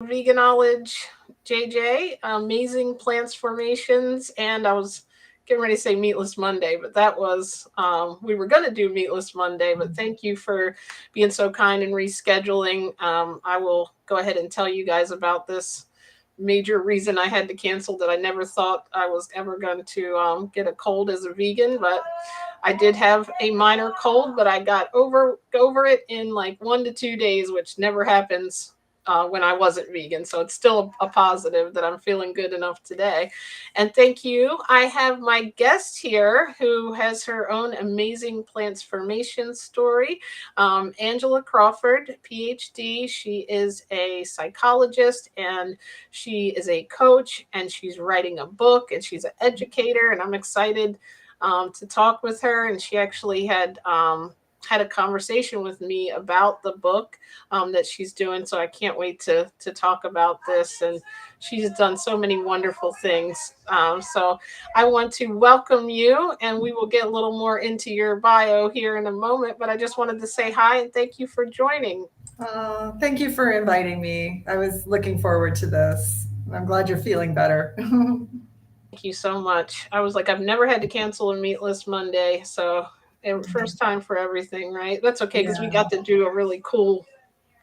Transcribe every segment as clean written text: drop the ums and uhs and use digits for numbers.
Veganowledge JJ, amazing Plantz4mationz, and I was getting ready to say Meatless Monday, but that was we were going to do Meatless Monday. But thank you for being so kind and rescheduling. I will go ahead and tell you guys about this major reason I had to cancel that I never thought I was ever going to get a cold as a vegan, but I did have a minor cold, but I got over it in like 1 to 2 days, which never happens when I wasn't vegan. So it's still a positive that I'm feeling good enough today. And thank you. I have my guest here who has her own amazing Plantz4mationz story. Angela Crawford, ph.D. She is a psychologist and she is a coach and she's writing a book and she's an educator. And I'm excited to talk with her. And she actually had a conversation with me about the book that she's doing. So I can't wait to talk about this. And she's done so many wonderful things. So I want to welcome you, and we will get a little more into your bio here in a moment. But I just wanted to say hi and thank you for joining. Thank you for inviting me. I was looking forward to this. I'm glad you're feeling better. Thank you so much. I was like, I've never had to cancel a Meatless Monday. So first time for everything, right? That's okay because we Yeah. got to do a really cool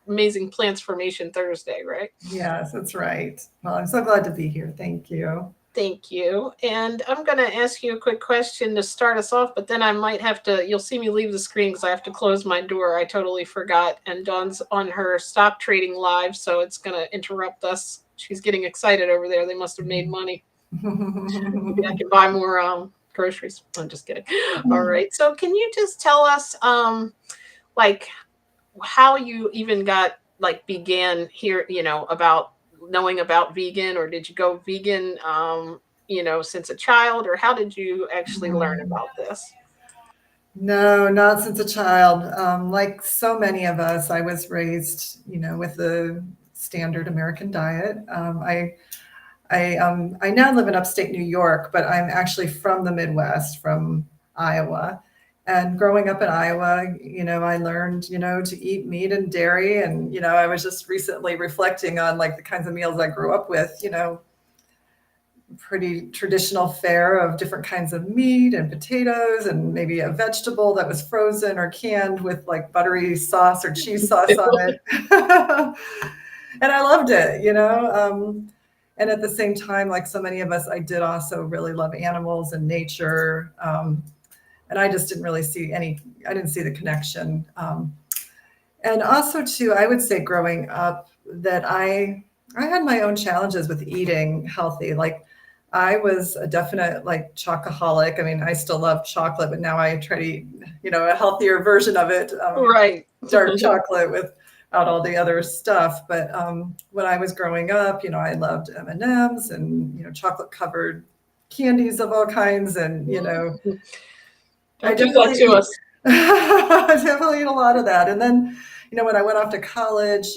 amazing Plantz4mation Thursday, right? Yes, that's right. Well, I'm so glad to be here. Thank you. Thank you. And I'm going to ask you a quick question to start us off, but then I might have to, you'll see me leave the screen because I have to close my door. I totally forgot. And Dawn's on her stock trading live, so it's going to interrupt us. She's getting excited over there. They must have made money. Maybe I can buy more groceries. I'm just kidding. All right. So can you just tell us, like, how you even got began here, about knowing about vegan, or did you go vegan since a child, or how did you actually learn about this? No, not since a child. Like so many of us, I was raised, with the standard American diet. I now live in upstate New York, but I'm actually from the Midwest, from Iowa. And growing up in Iowa, I learned, to eat meat and dairy. And, I was just recently reflecting on like the kinds of meals I grew up with, pretty traditional fare of different kinds of meat and potatoes and maybe a vegetable that was frozen or canned with like buttery sauce or cheese sauce on it. And I loved it, and at the same time, like so many of us, I did also really love animals and nature. And I just didn't really see I didn't see the connection. And also too, I would say growing up that I had my own challenges with eating healthy. Like I was a definite like chocoholic. I mean, I still love chocolate, but now I try to eat, a healthier version of it. Right. Dark chocolate without all the other stuff. But when I was growing up, I loved M&Ms and, chocolate covered candies of all kinds. And, I Don't do that definitely to eat, us. I definitely eat a lot of that. And then, when I went off to college,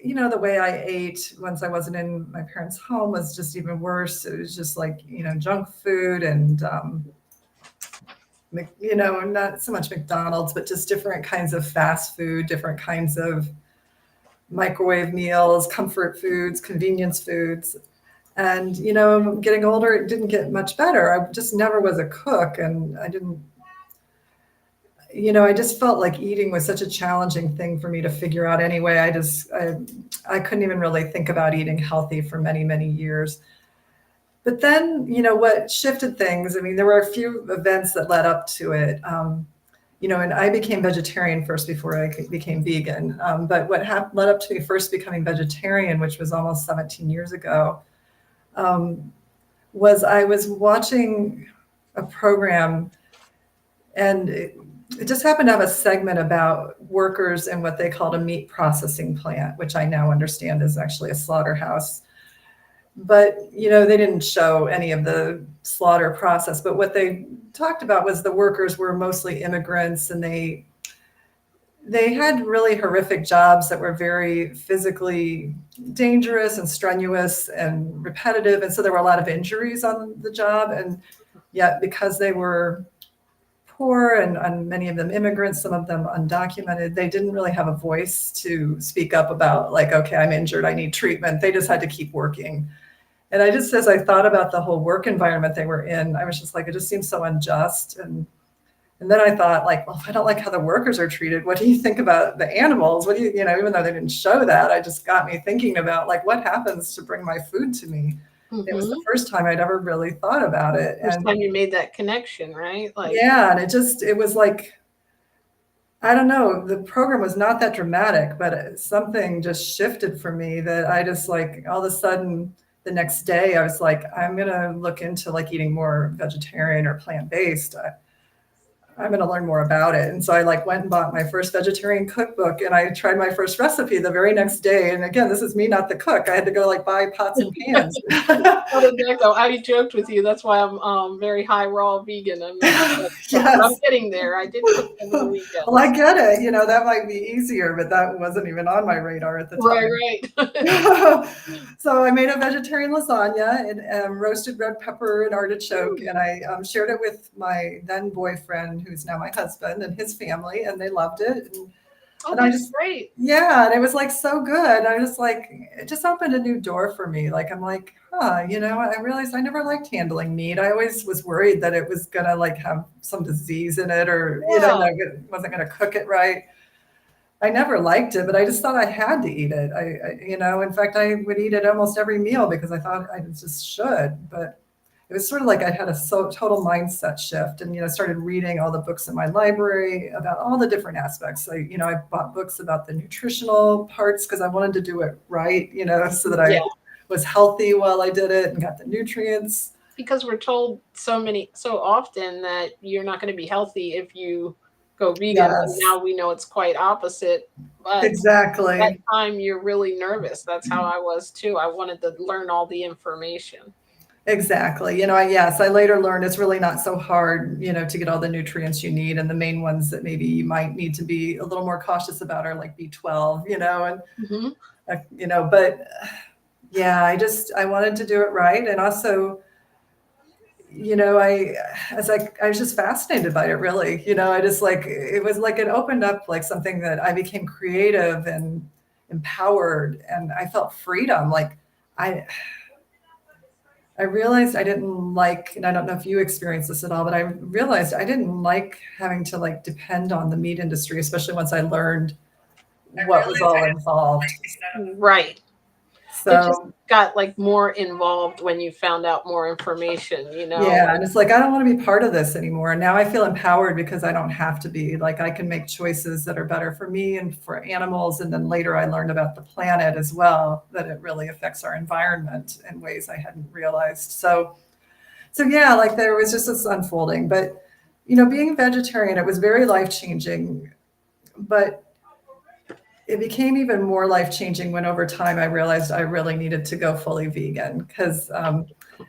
the way I ate once I wasn't in my parents' home was just even worse. It was just like, junk food and, not so much McDonald's, but just different kinds of fast food, different kinds of microwave meals, comfort foods, convenience foods. And, getting older, it didn't get much better. I just never was a cook. And I didn't, I just felt like eating was such a challenging thing for me to figure out anyway. I couldn't even really think about eating healthy for many, many years. But then, what shifted things, I mean, there were a few events that led up to it. And I became vegetarian first before I became vegan. But what led up to me first becoming vegetarian, which was almost 17 years ago, was I was watching a program, and it just happened to have a segment about workers in what they called a meat processing plant, which I now understand is actually a slaughterhouse. But, they didn't show any of the slaughter process. But what they talked about was the workers were mostly immigrants, and they had really horrific jobs that were very physically dangerous and strenuous and repetitive. And so there were a lot of injuries on the job. And yet, because they were poor and many of them immigrants, some of them undocumented. They didn't really have a voice to speak up about like, okay, I'm injured, I need treatment. They just had to keep working. And I just, as I thought about the whole work environment they were in, I was just like, it just seems so unjust. And then I thought, like, well, if I don't like how the workers are treated, what do you think about the animals? What do you, even though they didn't show that, I just got me thinking about like what happens to bring my food to me. It was the first time I'd ever really thought about it. First time you made that connection, right? Like, yeah, and it was like, I don't know, the program was not that dramatic, but something just shifted for me that I just like all of a sudden the next day I was like, I'm gonna look into like eating more vegetarian or plant-based. I'm going to learn more about it. And so I like went and bought my first vegetarian cookbook and I tried my first recipe the very next day. And again, this is me, not the cook. I had to go like buy pots and pans. How did that go? I joked with you. That's why I'm very high raw vegan. Yes. I'm getting there. I did cook over the weekend. Well, I get it. That might be easier, but that wasn't even on my radar at the time. Right. So I made a vegetarian lasagna and roasted red pepper and artichoke. And I shared it with my then boyfriend, who's now my husband, and his family, and they loved it. And I just, great. Yeah, and it was like so good. I was like, it just opened a new door for me. Like, I'm like, I realized I never liked handling meat. I always was worried that it was gonna like have some disease in it, or I wasn't gonna cook it right. I never liked it, but I just thought I had to eat it. In fact, I would eat it almost every meal because I thought I just should. But it was sort of like I had a total mindset shift and, started reading all the books in my library about all the different aspects. I bought books about the nutritional parts because I wanted to do it right, so that I was healthy while I did it and got the nutrients. Because we're told so often that you're not going to be healthy if you go vegan. Yes. And now we know it's quite opposite. But exactly. That time you're really nervous. That's how I was too. I wanted to learn all the information. Exactly. I later learned it's really not so hard, to get all the nutrients you need. And the main ones that maybe you might need to be a little more cautious about are like B12, but yeah, I wanted to do it right. And also, I was just fascinated by it, really. I just it was like it opened up like something that I became creative and empowered, and I felt freedom. Like I realized I didn't like, and I don't know if you experienced this at all, but I realized I didn't like having to like depend on the meat industry, especially once I learned what was all involved. Right. So it just got like more involved when you found out more information, Yeah, and it's like, I don't want to be part of this anymore. And now I feel empowered because I don't have to be. Like, I can make choices that are better for me and for animals. And then later I learned about the planet as well, that it really affects our environment in ways I hadn't realized. So yeah, like there was just this unfolding. But, being a vegetarian, it was very life-changing. But it became even more life-changing when over time I realized I really needed to go fully vegan because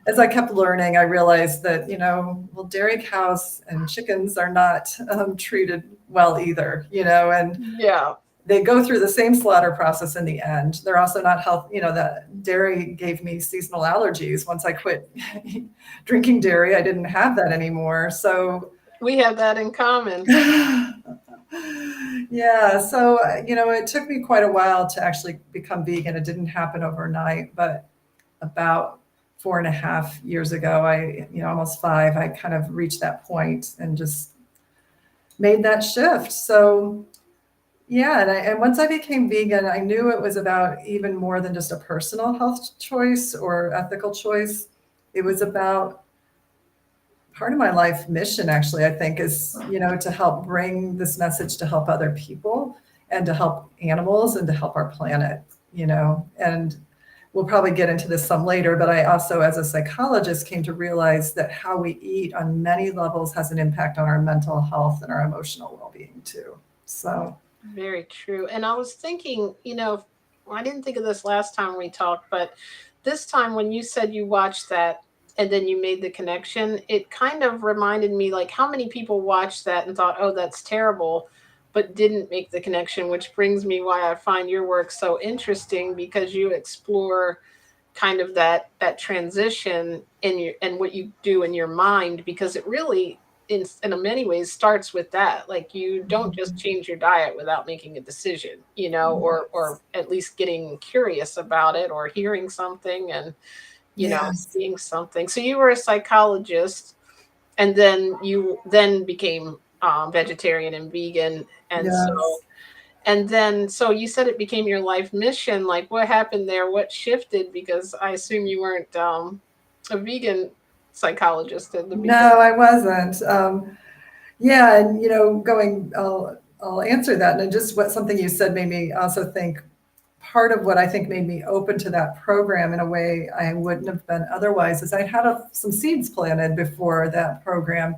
as I kept learning, I realized that, dairy cows and chickens are not treated well either, and they go through the same slaughter process in the end. They're also not healthy. That dairy gave me seasonal allergies. Once I quit drinking dairy, I didn't have that anymore. So we have that in common. Yeah. So, it took me quite a while to actually become vegan. It didn't happen overnight, but about 4.5 years ago, almost 5, I kind of reached that point and just made that shift. So yeah. And once I became vegan, I knew it was about even more than just a personal health choice or ethical choice. It was about part of my life mission, actually, I think, is, to help bring this message to help other people and to help animals and to help our planet, and we'll probably get into this some later, but I also, as a psychologist, came to realize that how we eat on many levels has an impact on our mental health and our emotional well-being too. So very true. And I was thinking, I didn't think of this last time we talked, but this time when you said you watched that and then you made the connection, it kind of reminded me like how many people watched that and thought, oh, that's terrible, but didn't make the connection, which brings me why I find your work so interesting, because you explore kind of that transition in your and what you do in your mind, because it really in many ways starts with that. Like you don't just change your diet without making a decision, or at least getting curious about it or hearing something and, Yes. seeing something. So you were a psychologist, and then you then became vegetarian and vegan. And so, Yes. and then, so you said it became your life mission. Like what happened there? What shifted? Because I assume you weren't a vegan psychologist in the beginning. No, I wasn't. Yeah, and I'll answer that. And just what something you said made me also think part of what I think made me open to that program in a way I wouldn't have been otherwise is I had some seeds planted before that program.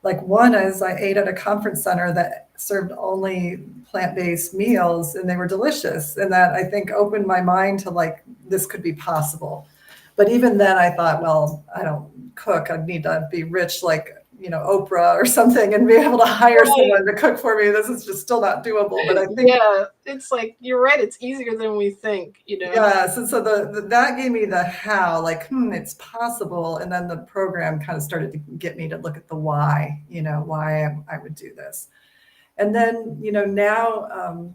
Like one is I ate at a conference center that served only plant-based meals and they were delicious. And that I think opened my mind to like, this could be possible. But even then I thought, well, I don't cook. I'd need to be rich like, Oprah or something and be able to hire Right. someone to cook for me. This is just still not doable. But I think Yeah, it's like you're right. It's easier than we think. yes, and so that gave me the how, like, it's possible, and then the program kind of started to get me to look at the why, why I would do this, and then now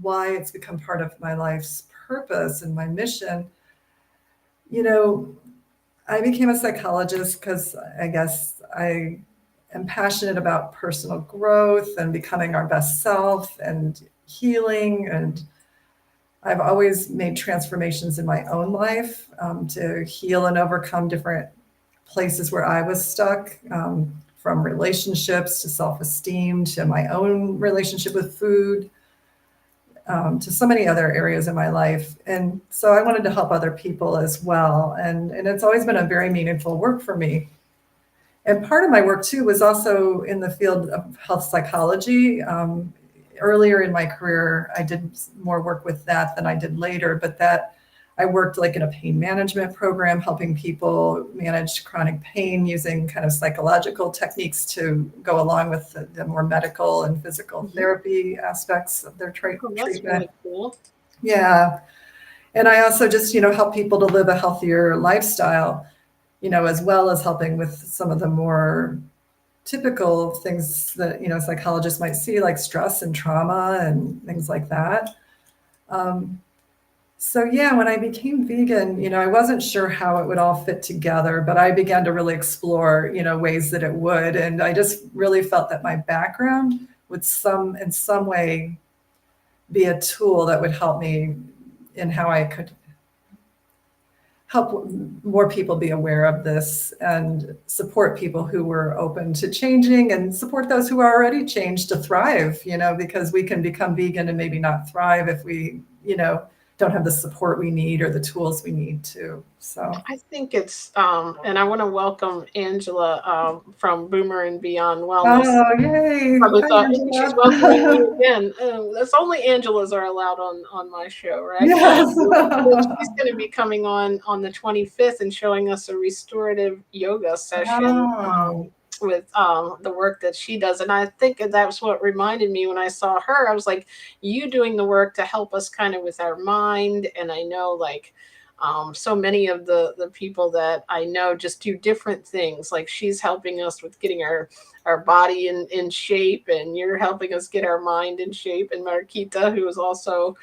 why it's become part of my life's purpose and my mission. You know, I became a psychologist because I guess I am passionate about personal growth and becoming our best self and healing and I've always made transformations in my own life to heal and overcome different places where I was stuck, from relationships to self-esteem to my own relationship with food, to so many other areas in my life. And so I wanted to help other people as well. And it's always been a very meaningful work for me. And part of my work too was also in the field of health psychology. Earlier in my career, I did more work with that than I did later, but that I worked like in a pain management program, helping people manage chronic pain using kind of psychological techniques to go along with the more medical and physical Mhm. therapy aspects of their Oh, that's treatment. really cool. Yeah. And I also just, help people to live a healthier lifestyle, as well as helping with some of the more typical things that psychologists might see, like stress and trauma and things like that. So yeah, when I became vegan, I wasn't sure how it would all fit together, but I began to really explore, ways that it would, and I just really felt that my background would in some way be a tool that would help me in how I could help more people be aware of this and support people who were open to changing and support those who are already changed to thrive, because we can become vegan and maybe not thrive if we, don't have the support we need or the tools we need to. So, I think it's and I want to welcome Angela from Boomer and Beyond Wellness. oh, yay. Probably Hi, thought maybe she's welcoming you Angela. again. That's only Angelas are allowed on my show, right? Yes. But she's going to be coming on the 25th and showing us a restorative yoga session Oh, with the work that she does. And I think that's what reminded me when I saw her. I was like, you doing the work to help us kind of with our mind. And I know like so many of the people that I know just do different things. Like she's helping us with getting our body in shape, and you're helping us get our mind in shape. And Marquita, who is also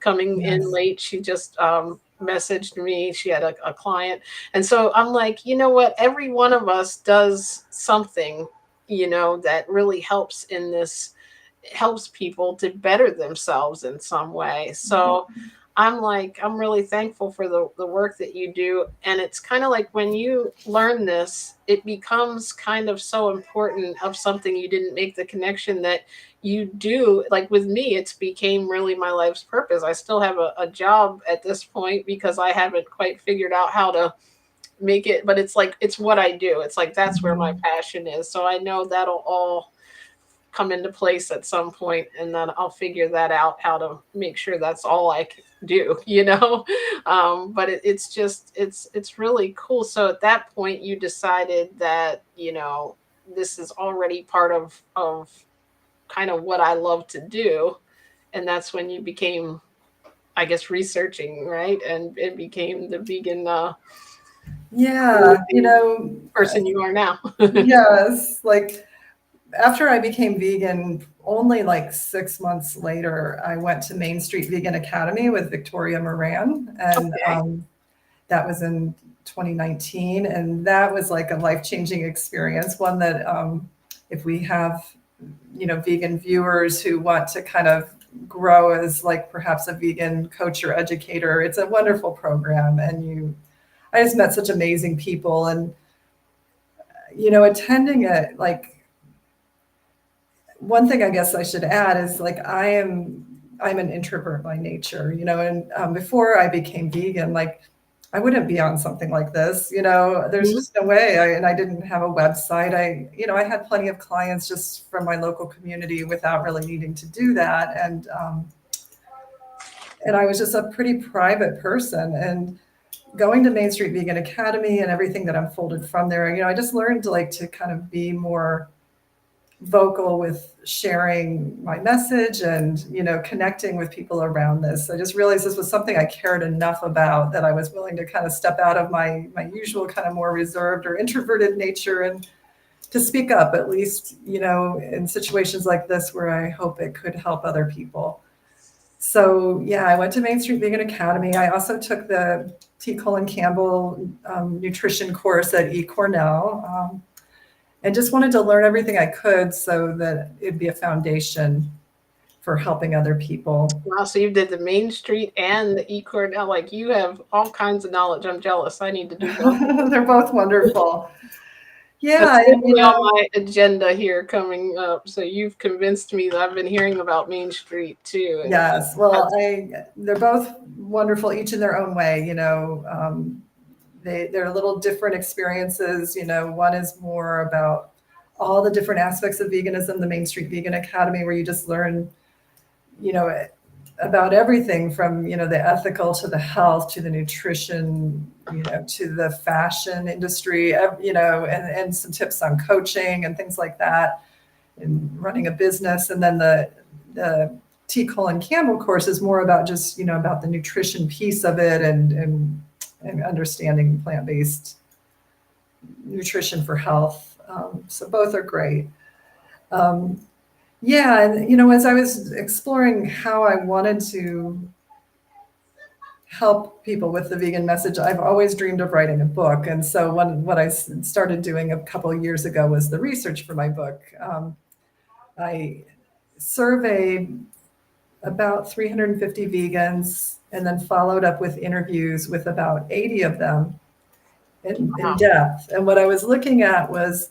coming in yes. late, she just messaged me. She had a client. And so I'm like, you know what? Every one of us does something, that really helps in this, helps people to better themselves in some way. So I'm like, I'm really thankful for the work that you do. And it's kind of like when you learn this, it becomes kind of so important of something you didn't make the connection that you do. Like with me, it's became really my life's purpose. I still have a job at this point because I haven't quite figured out how to make it, but it's like, it's what I do. It's like, that's where my Mhm. passion is. So I know that'll all come into place at some point, and then I'll figure that out, how to make sure that's all I can do. But it's just it's really cool. So at that point you decided that this is already part of kind of what I love to do, and that's when you became, I guess, researching, right? And it became the Yeah, person you are now. yes, like after I became vegan, only like 6 months later, I went to Main Street Vegan Academy with Victoria Moran, and Okay. that was in 2019, and that was like a life-changing experience. One that, if we have, vegan viewers who want to kind of grow as like perhaps a vegan coach or educator, it's a wonderful program, and I just met such amazing people, and attending it, like, one thing I guess I should add is like I'm an introvert by nature, and before I became vegan, like I wouldn't be on something like this, there's Mhm. just no way. And I didn't have a website. I had plenty of clients just from my local community without really needing to do that. And I was just a pretty private person. And going to Main Street Vegan Academy and everything that unfolded from there, I just learned to kind of be more vocal with sharing my message and connecting with people around this. I just realized this was something I cared enough about that I was willing to kind of step out of my usual kind of more reserved or introverted nature and to speak up, at least in situations like this where I hope it could help other people. So yeah, I went to Main Street Vegan Academy. I also took the T. Colin Campbell nutrition course at eCornell. And just wanted to learn everything I could so that it'd be a foundation for helping other people. Wow, so you did the Main Street and the E-Court. Now, like you have all kinds of knowledge. I'm jealous. I need to do both. They're both wonderful. That's Yeah, and definitely on my agenda here coming up. So you've convinced me that I've been hearing about Main Street too, and yes, well, that's they're both wonderful, each in their own way. They're little different experiences. One is more about all the different aspects of veganism, the Main Street Vegan Academy, where you just learn, you know, about everything from, the ethical to the health to the nutrition, to the fashion industry, and some tips on coaching and things like that and running a business. And then the T. Colin Campbell course is more about just, about the nutrition piece of it and understanding plant-based nutrition for health. So both are great. Yeah, and as I was exploring how I wanted to help people with the vegan message, I've always dreamed of writing a book. And so what I started doing a couple of years ago was the research for my book. I surveyed about 350 vegans and then followed up with interviews with about 80 of them in wow. depth. And what I was looking at was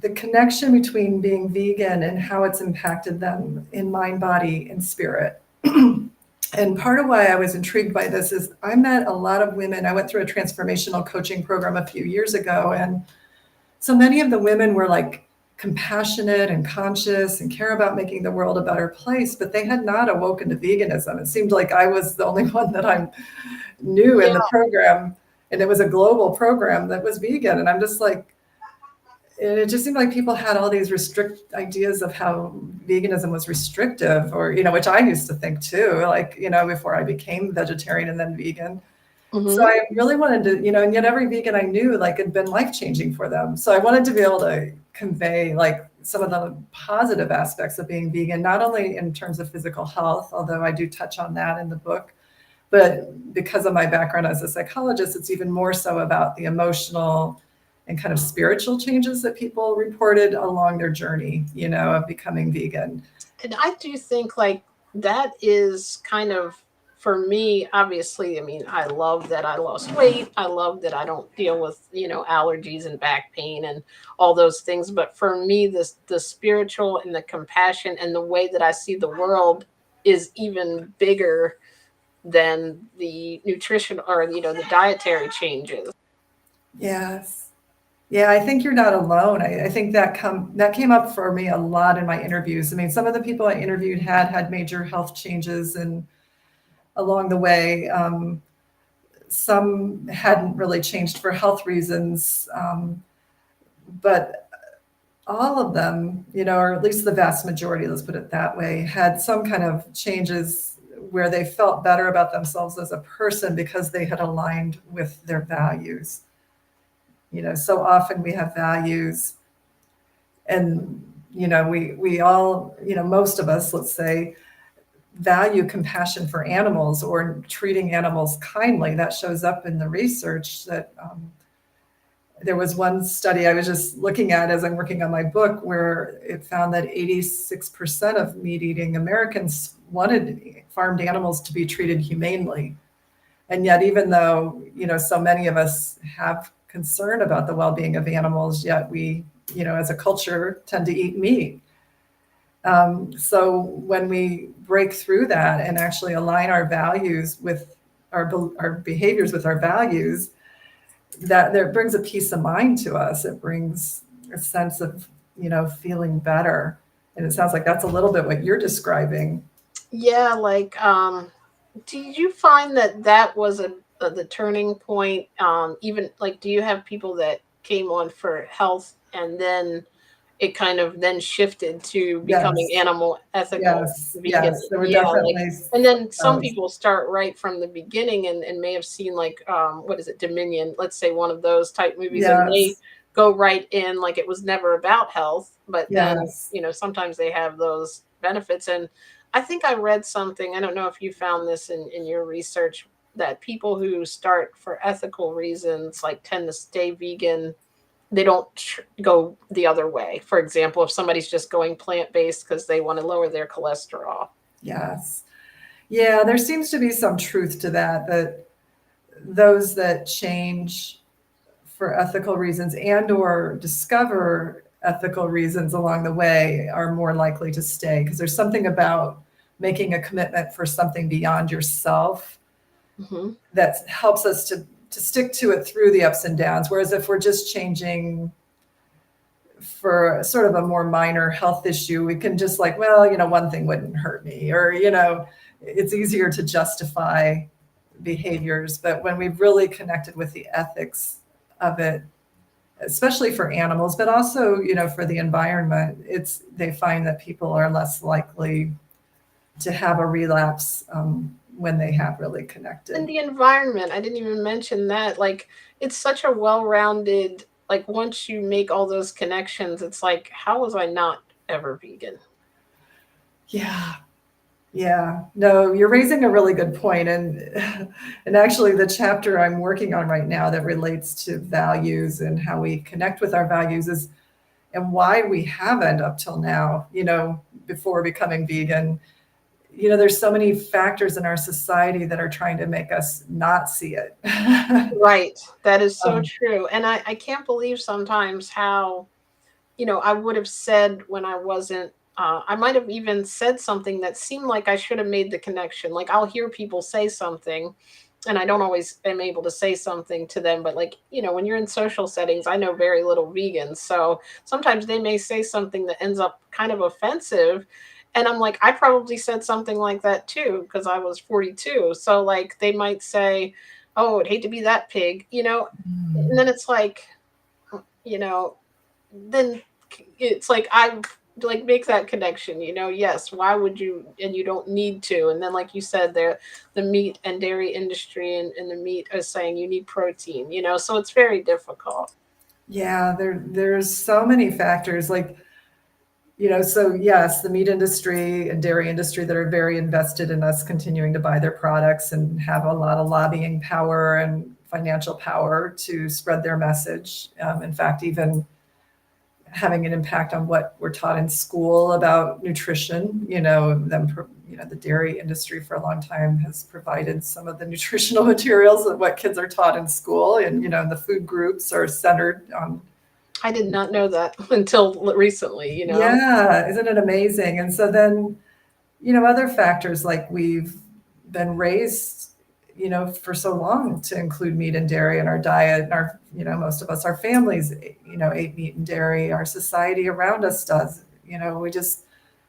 the connection between being vegan and how it's impacted them in mind, body, and spirit. And part of why I was intrigued by this is I met a lot of women. I went through a transformational coaching program a few years ago, and so many of the women were like compassionate and conscious and care about making the world a better place, but they had not awoken to veganism. It seemed like I was the only one that I knew in Yeah. the program, and it was a global program that was vegan. And I'm just like, and it just seemed like people had all these restrict ideas of how veganism was restrictive, or, which I used to think too, like, before I became vegetarian and then vegan. So Mm-hmm. I really wanted to, and yet every vegan I knew like had been life-changing for them. So I wanted to be able to convey like some of the positive aspects of being vegan, not only in terms of physical health, although I do touch on that in the book, but because of my background as a psychologist, it's even more so about the emotional and kind of spiritual changes that people reported along their journey, of becoming vegan. And I do think like that is kind of for me, obviously, I mean, I love that I lost weight. I love that I don't deal with, allergies and back pain and all those things. But for me, the spiritual and the compassion and the way that I see the world is even bigger than the nutrition or, the dietary changes. Yes. Yeah, I think you're not alone. I think that came up for me a lot in my interviews. I mean, some of the people I interviewed had major health changes and along the way. Some hadn't really changed for health reasons, but all of them, or at least the vast majority, let's put it that way, had some kind of changes where they felt better about themselves as a person because they had aligned with their values. So often we have values, and we all, most of us, let's say, value compassion for animals or treating animals kindly. That shows up in the research that there was one study I was just looking at as I'm working on my book where it found that 86% of meat-eating Americans wanted farmed animals to be treated humanely. And yet, even though, so many of us have concern about the well-being of animals, yet we, as a culture, tend to eat meat. So when we break through that and actually align our values with our behaviors with our values, that there brings a peace of mind to us. It brings a sense of, feeling better. And it sounds like that's a little bit what you're describing. Yeah, like did you find that was the turning point? Even like, do you have people that came on for health and then it kind of then shifted to becoming Yes, animal ethical yes, vegan? yes. There were Yeah, like, definitely and then some those. people start right from the beginning and may have seen like what is it, Dominion, let's say one of those type movies, and they Yes, go right in like it was never about health, but then yes. sometimes they have those benefits. And I think I read something, I don't know if you found this in your research, that people who start for ethical reasons like tend to stay vegan. They don't go the other way. For example, if somebody's just going plant-based because they want to lower their cholesterol. Yes. Yeah, there seems to be some truth to that, that those that change for ethical reasons and or discover ethical reasons along the way are more likely to stay, because there's something about making a commitment for something beyond yourself Hmm. that helps us to stick to it through the ups and downs. Whereas if we're just changing for sort of a more minor health issue, we can just like, well, one thing wouldn't hurt me, or, it's easier to justify behaviors. But when we've really connected with the ethics of it, especially for animals, but also, for the environment, they find that people are less likely to have a relapse when they have really And connected. the environment, I didn't even mention that. Like, it's such a well-rounded, like once you make all those connections, it's like, how was I not ever vegan? Yeah. Yeah, no, you're raising a really good point. And actually the chapter I'm working on right now that relates to values and how we connect with our values is, and why we haven't up till now, before becoming vegan. There's so many factors in our society that are trying to make us not see it. Right. That is so um, true. And I can't believe sometimes how, I would have said when I wasn't, I might have even said something that seemed like I should have made the connection. Like, I'll hear people say something and I don't always am able to say something to them, but like, when you're in social settings, I know very little vegans. So sometimes they may say something that ends up kind of offensive. And I'm like, I probably said something like that too, because I was 42. So like they might say, oh, I'd hate to be that pig, and then it's like, you know, then it's like I like make that connection, yes, why would you, and you don't need to. And then like you said there, the meat and dairy industry and the meat is saying you need protein, so it's very difficult. yeah, there's so many factors, like, so yes, the meat industry and dairy industry that are very invested in us continuing to buy their products and have a lot of lobbying power and financial power to spread their message. In fact, even having an impact on what we're taught in school about nutrition. The dairy industry for a long time has provided some of the nutritional materials of what kids are taught in school, and the food groups are centered on. I did not know that until recently. Yeah, isn't it amazing? And so then, other factors, like we've been raised, for so long to include meat and dairy in our diet. And most of us, our families, ate meat and dairy. Our society around us does.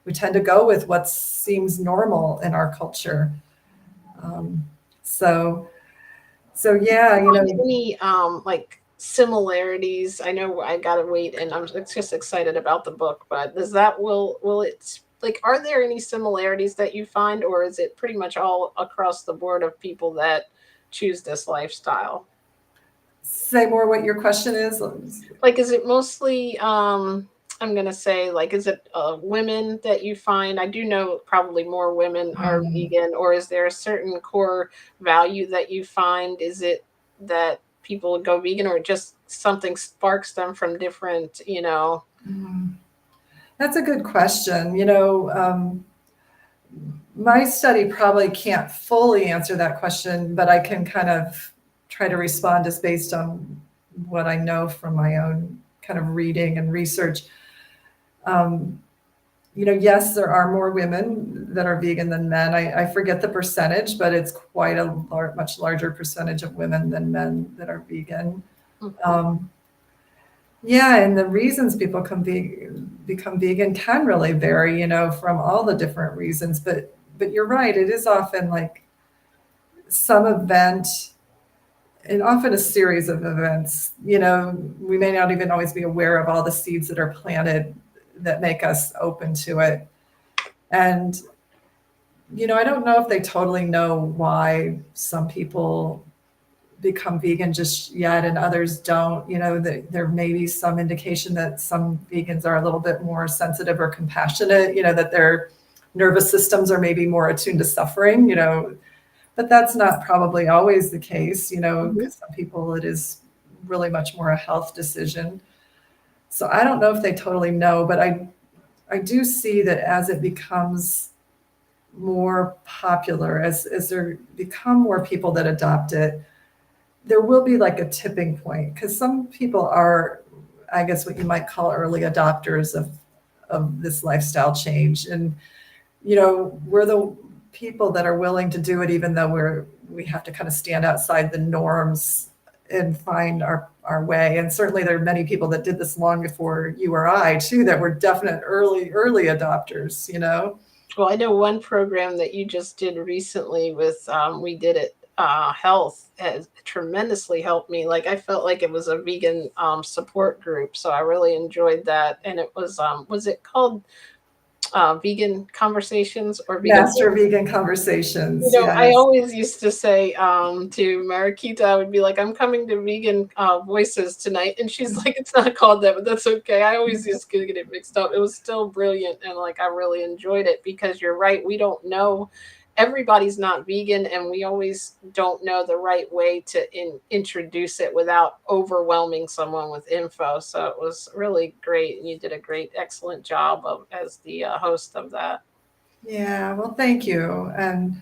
We tend to go with what seems normal in our culture. Um, so, so yeah, Find any like similarities? I know I gotta wait, and I'm just excited about the book, but does that will it like, are there any similarities that you find, or is it pretty much all across the board of people that choose this lifestyle? Say more what your question is. Like, is it mostly, I'm going to say, like, is it women that you find? I do know probably more women are vegan, or is there a certain core value that you find? Is it that people go vegan, or just something sparks them from different, you know? That's a good question. My study probably can't fully answer that question, but I can kind of try to respond just based on what I know from my own kind of reading and research. Yes, there are more women that are vegan than men. I forget the percentage, but it's quite a much larger percentage of women than men that are vegan. Yeah, and the reasons people become vegan can really vary, from all the different reasons. But you're right, it is often like some event, and often a series of events. We may not even always be aware of all the seeds that are planted that make us open to it. And I don't know if they totally know why some people become vegan just yet and others don't. There may be some indication that some vegans are a little bit more sensitive or compassionate, that their nervous systems are maybe more attuned to suffering, but that's not probably always the case, because some people it is really much more a health decision. So I don't know if they totally know, but I do see that as it becomes more popular, as there become more people that adopt it, there will be like a tipping point, because some people are, I guess, what you might call early adopters of this lifestyle change. And, we're the people that are willing to do it, even though we have to kind of stand outside the norms and find our way. And certainly there are many people that did this long before you or I too, that were definite early adopters, Well, I know one program that you just did recently with We Did It Health has tremendously helped me. Like, I felt like it was a vegan support group, so I really enjoyed that. And it was it called Vegan Conversations or Vegan? Master Vegan Conversations. I Yes. always used to say to Mariquita, I would be like, I'm coming to Vegan Voices tonight. And she's like, it's not called that, but that's okay. I always used to get it mixed up. It was still brilliant. And like, I really enjoyed it, because you're right. We don't know. Everybody's not vegan, and we always don't know the right way to introduce it without overwhelming someone with info. So it was really great. And you did a excellent job as the host of that. Yeah, well, thank you. And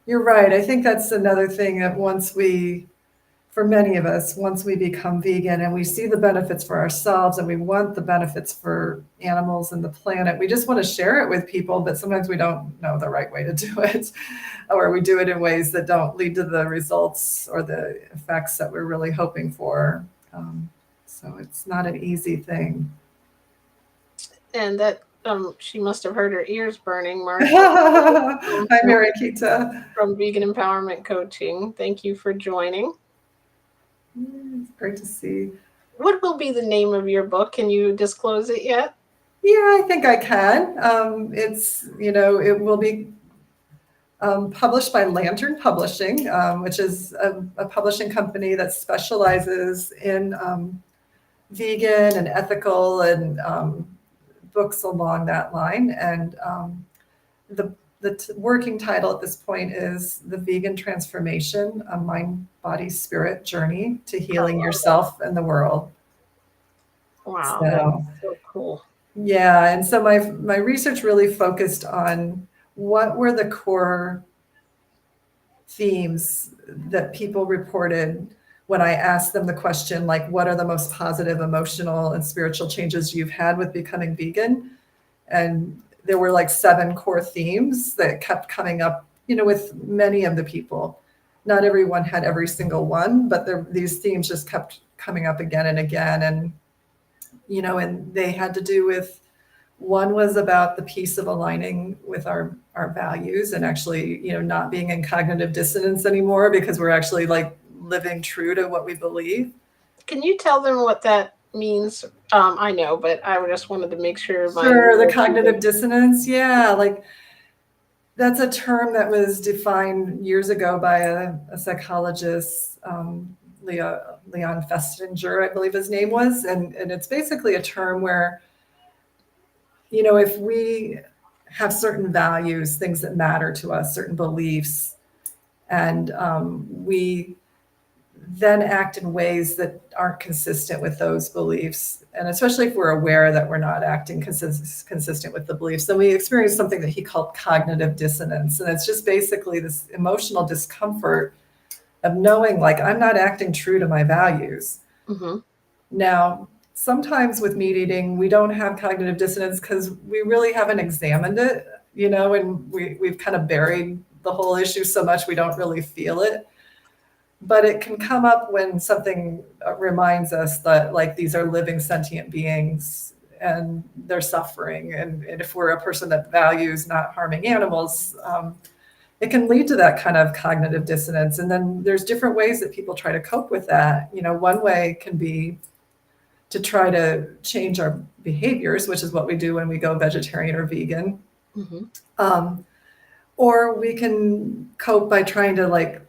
you're right. I think that's another thing that for many of us, once we become vegan and we see the benefits for ourselves and we want the benefits for animals and the planet, we just want to share it with people, but sometimes we don't know the right way to do it, or we do it in ways that don't lead to the results or the effects that we're really hoping for. So it's not an easy thing. And that she must have heard her ears burning, Marsha. Hi, Mariquita. From Vegan Empowerment Coaching. Thank you for joining. It's great to see. What will be the name of your book? Can you disclose it yet? Yeah, I think I can. It will be published by Lantern Publishing, which is a publishing company that specializes in vegan and ethical and books along that line. And the working title at this point is The Vegan Transformation, a Mind, Body, Spirit Journey to Healing Yourself and the World. Wow, that's so cool. Yeah, and so my research really focused on what were the core themes that people reported when I asked them the question, like, what are the most positive emotional and spiritual changes you've had with becoming vegan? And there were like 7 core themes that kept coming up, with many of the people. Not everyone had every single one, but these themes just kept coming up again and again. And, and they had to do with, one was about the piece of aligning with our values and actually, not being in cognitive dissonance anymore, because we're actually like living true to what we believe. Can you tell them what that means? I know, but I just wanted to make sure my Sure, the cognitive dissonance. Yeah, like that's a term that was defined years ago by a psychologist, Leon Festinger, I believe his name was. And it's basically a term where, if we have certain values, things that matter to us, certain beliefs, and we then act in ways that aren't consistent with those beliefs. And especially if we're aware that we're not acting consistent with the beliefs, then we experience something that he called cognitive dissonance. And it's just basically this emotional discomfort of knowing, like, I'm not acting true to my values. Mm-hmm. Now, sometimes with meat eating, we don't have cognitive dissonance because we really haven't examined it, and we've kind of buried the whole issue so much we don't really feel it. But it can come up when something reminds us that, like, these are living sentient beings and they're suffering. And if we're a person that values not harming animals, it can lead to that kind of cognitive dissonance. And then there's different ways that people try to cope with that. One way can be to try to change our behaviors, which is what we do when we go vegetarian or vegan. Mm-hmm. Or we can cope by trying to, like,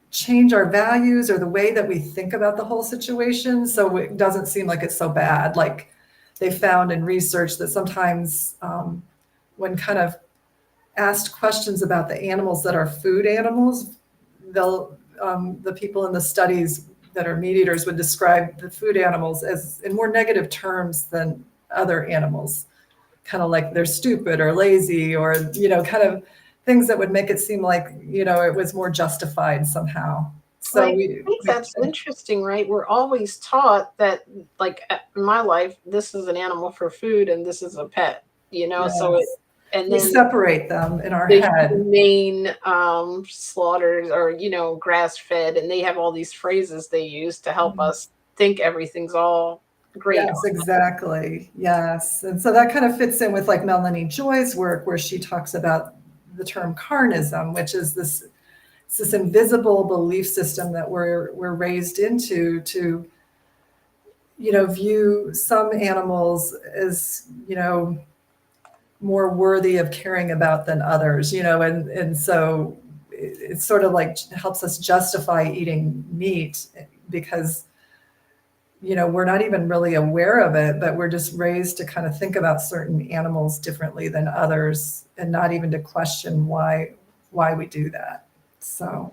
change our values or the way that we think about the whole situation so it doesn't seem like it's so bad. Like, they found in research that sometimes when kind of asked questions about the animals that are food animals, the people in the studies that are meat eaters would describe the food animals as in more negative terms than other animals, kind of like they're stupid or lazy or, kind of things that would make it seem like, it was more justified somehow. So I think that's interesting, right? We're always taught that, like, in my life, this is an animal for food and this is a pet, yes. So and we then separate them in our the head. humane slaughters or, grass fed, and they have all these phrases they use to help us think everything's all great. Yes, exactly. Yes. And so that kind of fits in with, like, Melanie Joy's work, where she talks about the term carnism, which is this invisible belief system that we're raised into to, view some animals as, more worthy of caring about than others, and so it sort of like helps us justify eating meat because, we're not even really aware of it, but we're just raised to kind of think about certain animals differently than others and not even to question why we do that. So.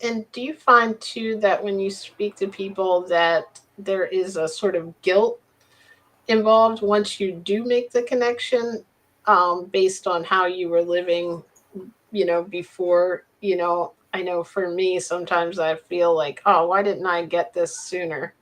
And do you find too that when you speak to people that there is a sort of guilt involved once you do make the connection, based on how you were living, before, I know for me, sometimes I feel like, oh, why didn't I get this sooner?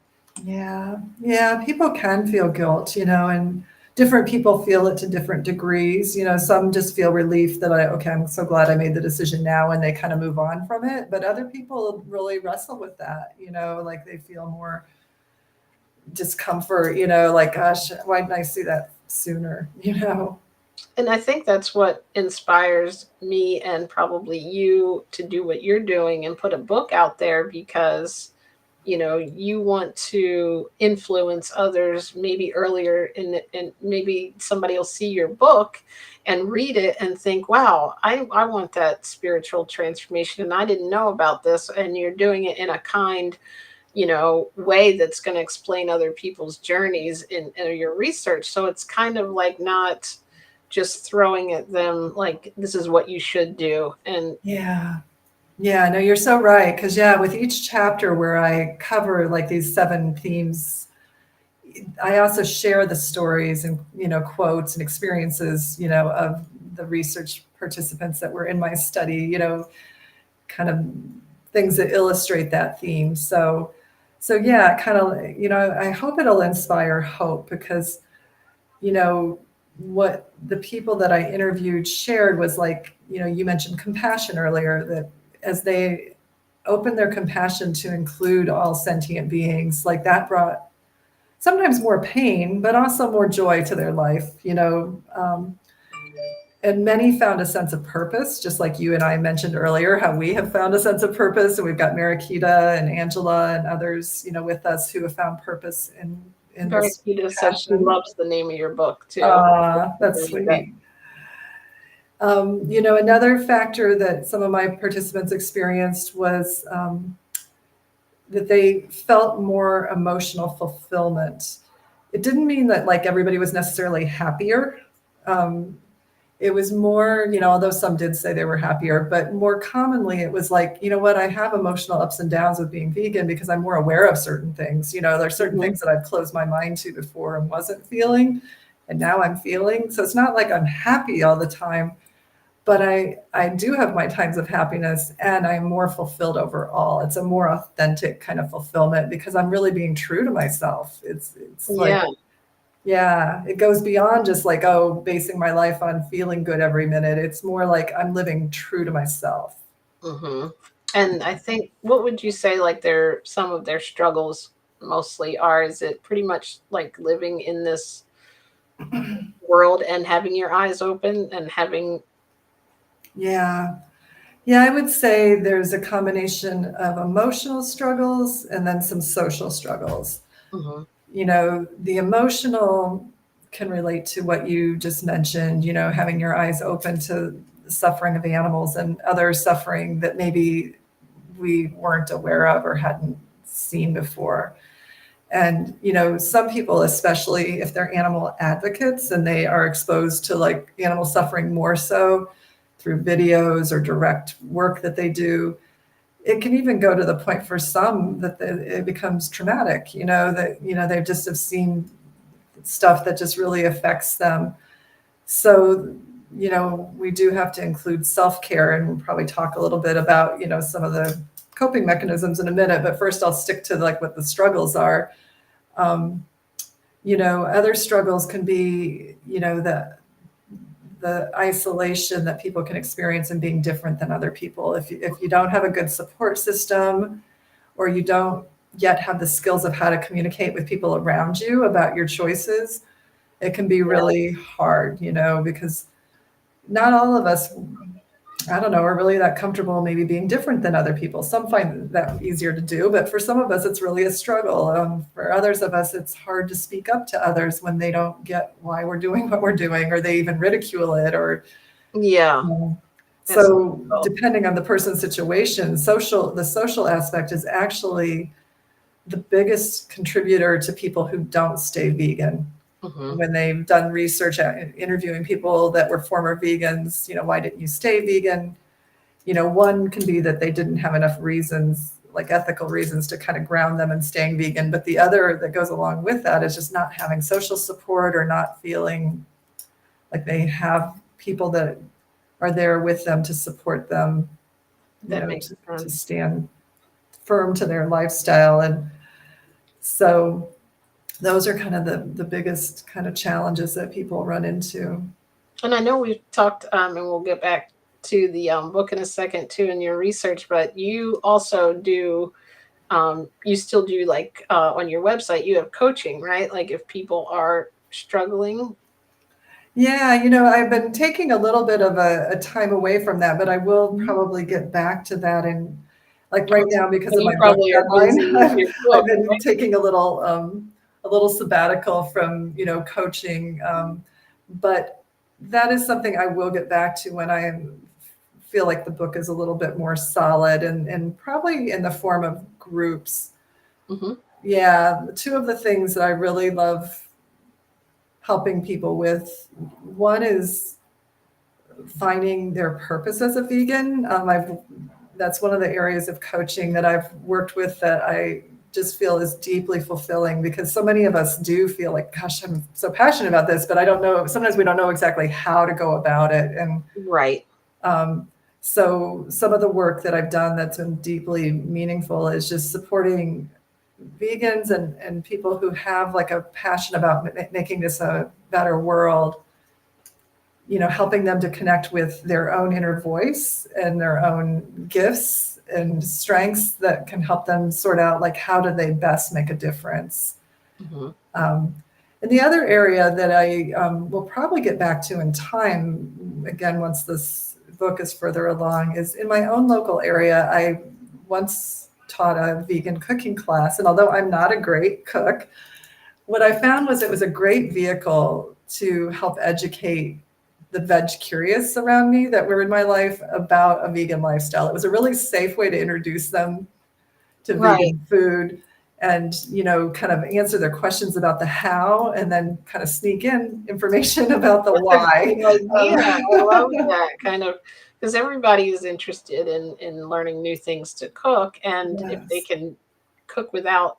Yeah, people can feel guilt, and different people feel it to different degrees. Some just feel relief that okay, I'm so glad I made the decision now, and they kind of move on from it. But other people really wrestle with that, like they feel more discomfort, like, gosh, why didn't I see that sooner, And I think that's what inspires me and probably you to do what you're doing and put a book out there, because you want to influence others maybe earlier and maybe somebody will see your book and read it and think, wow, I want that spiritual transformation and I didn't know about this, and you're doing it in a kind way that's going to explain other people's journeys in your research. So it's kind of like not just throwing at them like this is what you should do. And yeah, no, you're so right. Because, with each chapter where I cover, like, these 7 themes, I also share the stories and, quotes and experiences, of the research participants that were in my study, kind of things that illustrate that theme. So yeah, kind of, I hope it'll inspire hope because, what the people that I interviewed shared was, like, you mentioned compassion earlier, that as they opened their compassion to include all sentient beings, like, that brought sometimes more pain, but also more joy to their life, and many found a sense of purpose, just like you and I mentioned earlier, how we have found a sense of purpose. And we've got Marikita and Angela and others, with us who have found purpose in this Barakita said she passion. loves the name of your book too. That's sweet. Another factor that some of my participants experienced was that they felt more emotional fulfillment. It didn't mean that like everybody was necessarily happier. It was more, although some did say they were happier, but more commonly it was like, you know what, I have emotional ups and downs with being vegan because I'm more aware of certain things. There's certain things that I've closed my mind to before and wasn't feeling, and now I'm feeling. So it's not like I'm happy all the time, but I do have my times of happiness, and I'm more fulfilled overall. It's a more authentic kind of fulfillment because I'm really being true to myself. It's like, yeah, it goes beyond just like, basing my life on feeling good every minute. It's more like I'm living true to myself. Mm-hmm. And I think, what would you say, like some of their struggles mostly are? Is it pretty much like living in this world and having your eyes open and having? Yeah. Yeah, I would say there's a combination of emotional struggles and then some social struggles. Mm-hmm. The emotional can relate to what you just mentioned, having your eyes open to the suffering of animals and other suffering that maybe we weren't aware of or hadn't seen before. And, some people, especially if they're animal advocates and they are exposed to like animal suffering more so through videos or direct work that they do, it can even go to the point for some that it becomes traumatic, that, they just have seen stuff that just really affects them. So, we do have to include self-care, and we'll probably talk a little bit about, some of the coping mechanisms in a minute, but first I'll stick to like what the struggles are. Other struggles can be, the isolation that people can experience in being different than other people. If you don't have a good support system, or you don't yet have the skills of how to communicate with people around you about your choices, it can be really hard, because not all of us, I don't know, are really that comfortable maybe being different than other people. Some find that easier to do, but for some of us, it's really a struggle. For others of us, it's hard to speak up to others when they don't get why we're doing what we're doing, or they even ridicule it, or so depending on the person's situation, the social aspect is actually the biggest contributor to people who don't stay vegan. Mm-hmm. When they've done research interviewing people that were former vegans, why didn't you stay vegan? One can be that they didn't have enough reasons, like ethical reasons, to kind of ground them in staying vegan. But the other that goes along with that is just not having social support, or not feeling like they have people that are there with them to support them, to stand firm to their lifestyle. And so those are kind of the biggest kind of challenges that people run into. And I know we've talked, and we'll get back to the book in a second too, in your research, but you also do, you still do like on your website, you have coaching, right? Like if people are struggling. Yeah, I've been taking a little bit of a time away from that, but I will probably get back to that. And like right now, because of my book deadline, I've been taking a little sabbatical from, coaching. But that is something I will get back to when I feel like the book is a little bit more solid, and probably in the form of groups. Mm-hmm. Yeah, two of the things that I really love helping people with, one is finding their purpose as a vegan. That's one of the areas of coaching that I've worked with that I just feel is deeply fulfilling, because so many of us do feel like, gosh, I'm so passionate about this, but I don't know, sometimes we don't know exactly how to go about it. And so some of the work that I've done that's been deeply meaningful is just supporting vegans and people who have like a passion about making this a better world, helping them to connect with their own inner voice and their own gifts and strengths that can help them sort out like how do they best make a difference. Mm-hmm. And the other area that I will probably get back to in time, again, once this book is further along, is in my own local area. I once taught a vegan cooking class, and although I'm not a great cook, what I found was it was a great vehicle to help educate the veg curious around me that were in my life about a vegan lifestyle. It was a really safe way to introduce them to Right. vegan food and, kind of answer their questions about the how and then kind of sneak in information about the That's a why. great idea. I love that kind of, because everybody is interested in learning new things to cook, and if they Yes. can cook without,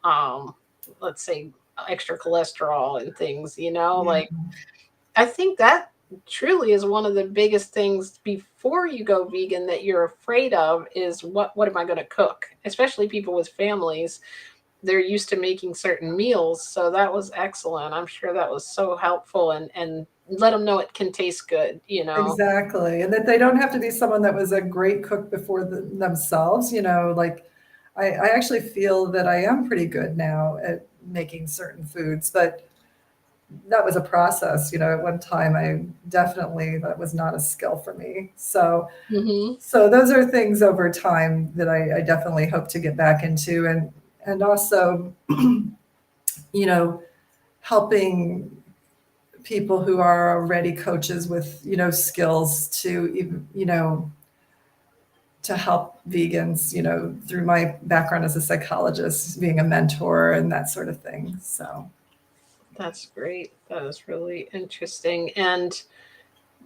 um, let's say extra cholesterol and things, Yeah. like I think that truly is one of the biggest things before you go vegan that you're afraid of is what am I going to cook? Especially people with families, they're used to making certain meals, so that was excellent. I'm sure that was so helpful, and let them know it can taste good. Exactly. And that they don't have to be someone that was a great cook before themselves, like I actually feel that I am pretty good now at making certain foods, but that was a process. At one time I definitely, that was not a skill for me. Hmm. So those are things over time that I definitely hope to get back into. And also, you know, helping people who are already coaches with, skills to even, to help vegans, through my background as a psychologist, being a mentor and that sort of thing. So, That's great. That is really interesting. And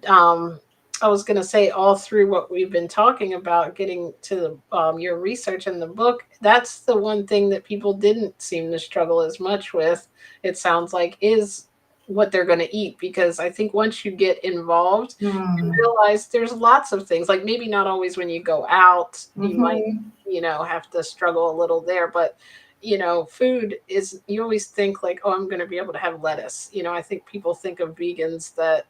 um, I was going to say, all through what we've been talking about, getting to your research in the book, that's the one thing that people didn't seem to struggle as much with, it sounds like, is what they're going to eat. Because I think once you get involved and mm, realize there's lots of things, like maybe not always when you go out, you might, mhm. have to struggle a little there, but food is, you always think like, oh, I'm going to be able to have lettuce. I think people think of vegans that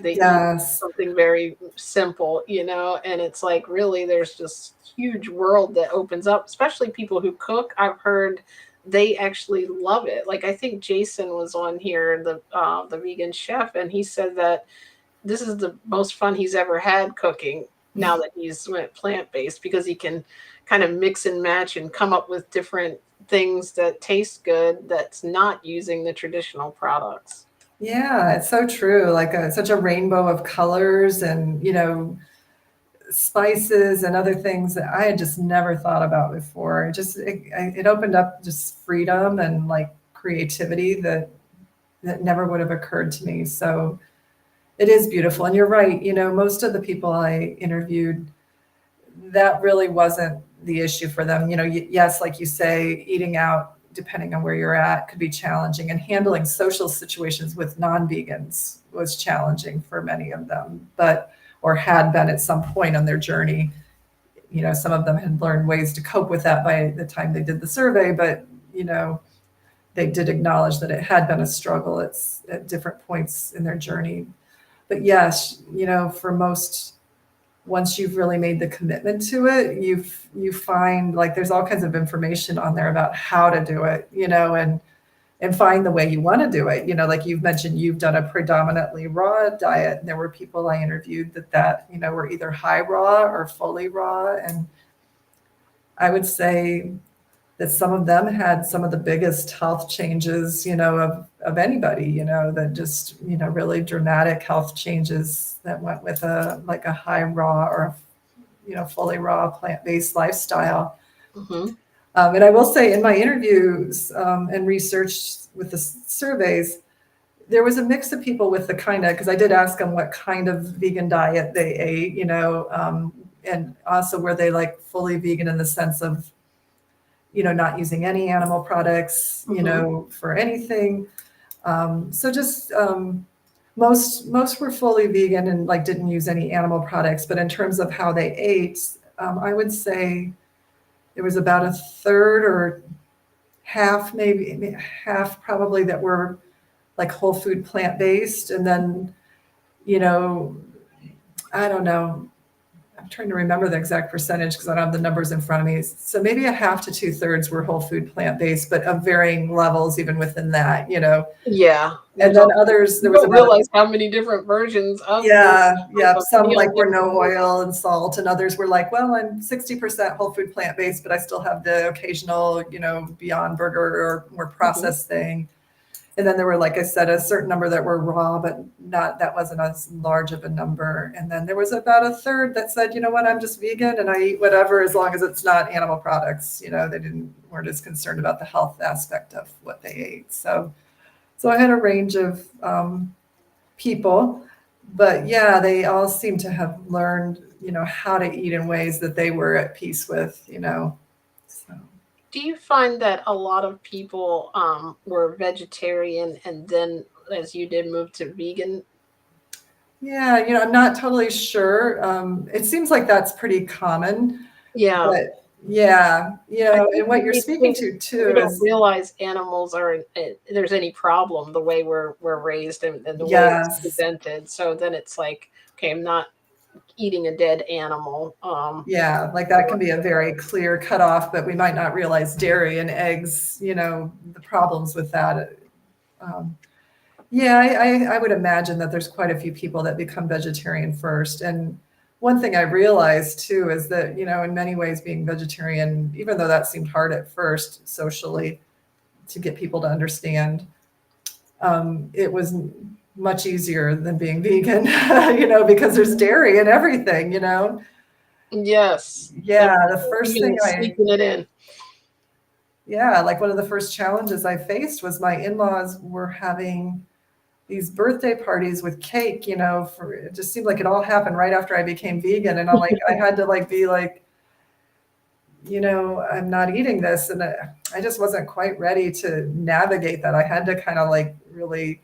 they eat Yes. something very simple, and it's like really there's this huge world that opens up, especially people who cook. I've heard they actually love it. Like I think Jason was on here, the vegan chef, and he said that this is the most fun he's ever had cooking now that he's went plant-based, because he can kind of mix and match and come up with different things that taste good that's not using the traditional products. Yeah, it's so true. Like such a rainbow of colors and, spices and other things that I had just never thought about before. It opened up just freedom and like creativity that never would have occurred to me. So it is beautiful. And you're right. Most of the people I interviewed, that really wasn't the issue for them. Yes, like you say, eating out, depending on where you're at, could be challenging, and handling social situations with non-vegans was challenging for many of them, or had been at some point on their journey. Some of them had learned ways to cope with that by the time they did the survey, but they did acknowledge that it had been a struggle at different points in their journey. But yes, for most, once you've really made the commitment to it, you find like there's all kinds of information on there about how to do it, and find the way you want to do it. Like you've mentioned, you've done a predominantly raw diet, and there were people I interviewed that were either high raw or fully raw, and I would say that some of them had some of the biggest health changes, of anybody, that just, really dramatic health changes that went with a high raw or, fully raw plant-based lifestyle. Hmm. And I will say in my interviews and research with the surveys, there was a mix of people with the kind of, because I did ask them what kind of vegan diet they ate, and also were they like fully vegan in the sense of, not using any animal products, Hmm. for anything. So just most were fully vegan and like didn't use any animal products. But in terms of how they ate, I would say there was about a third or half, maybe half probably, that were like whole food plant based, and then you know I don't know, I'm trying to remember the exact percentage because I don't have the numbers in front of me. So maybe a half to 2/3 were whole food plant-based, but of varying levels even within that, Yeah. And then others, there You was don't about realize how many different versions of yeah. Some meal like were no oil and salt, and others were like, well, I'm 60% whole food plant-based, but I still have the occasional, Beyond Burger or more processed thing. And then there were, like I said, a certain number that were raw, but that wasn't as large of a number. And then there was about a third that said, you know what, I'm just vegan and I eat whatever as long as it's not animal products. They weren't as concerned about the health aspect of what they ate. So I had a range of people, but yeah, they all seem to have learned, how to eat in ways that they were at peace with. So. Do you find that a lot of people were vegetarian and then, as you did, move to vegan? Yeah, I'm not totally sure. It seems like that's pretty common, Yeah. but yeah, I and think what you're we speaking think to we too don't is realize animals are there's any problem the way we're raised and the way it's yes, presented. So then it's like, okay, I'm not eating a dead animal. yeah, like that can be a very clear cutoff, but we might not realize dairy and eggs, the problems with that. Um, Yeah, I would imagine that there's quite a few people that become vegetarian first. And one thing I realized too is that, in many ways being vegetarian, even though that seemed hard at first socially to get people to understand, it was much easier than being vegan, because there's dairy and everything. Yes, Yeah, the first thing even sneaking it in. yeah, like one of the first challenges I faced was my in-laws were having these birthday parties with cake, for it just seemed like it all happened right after I became vegan. And I'm like, I had to be like, I'm not eating this. And I just wasn't quite ready to navigate that. I had to kind of really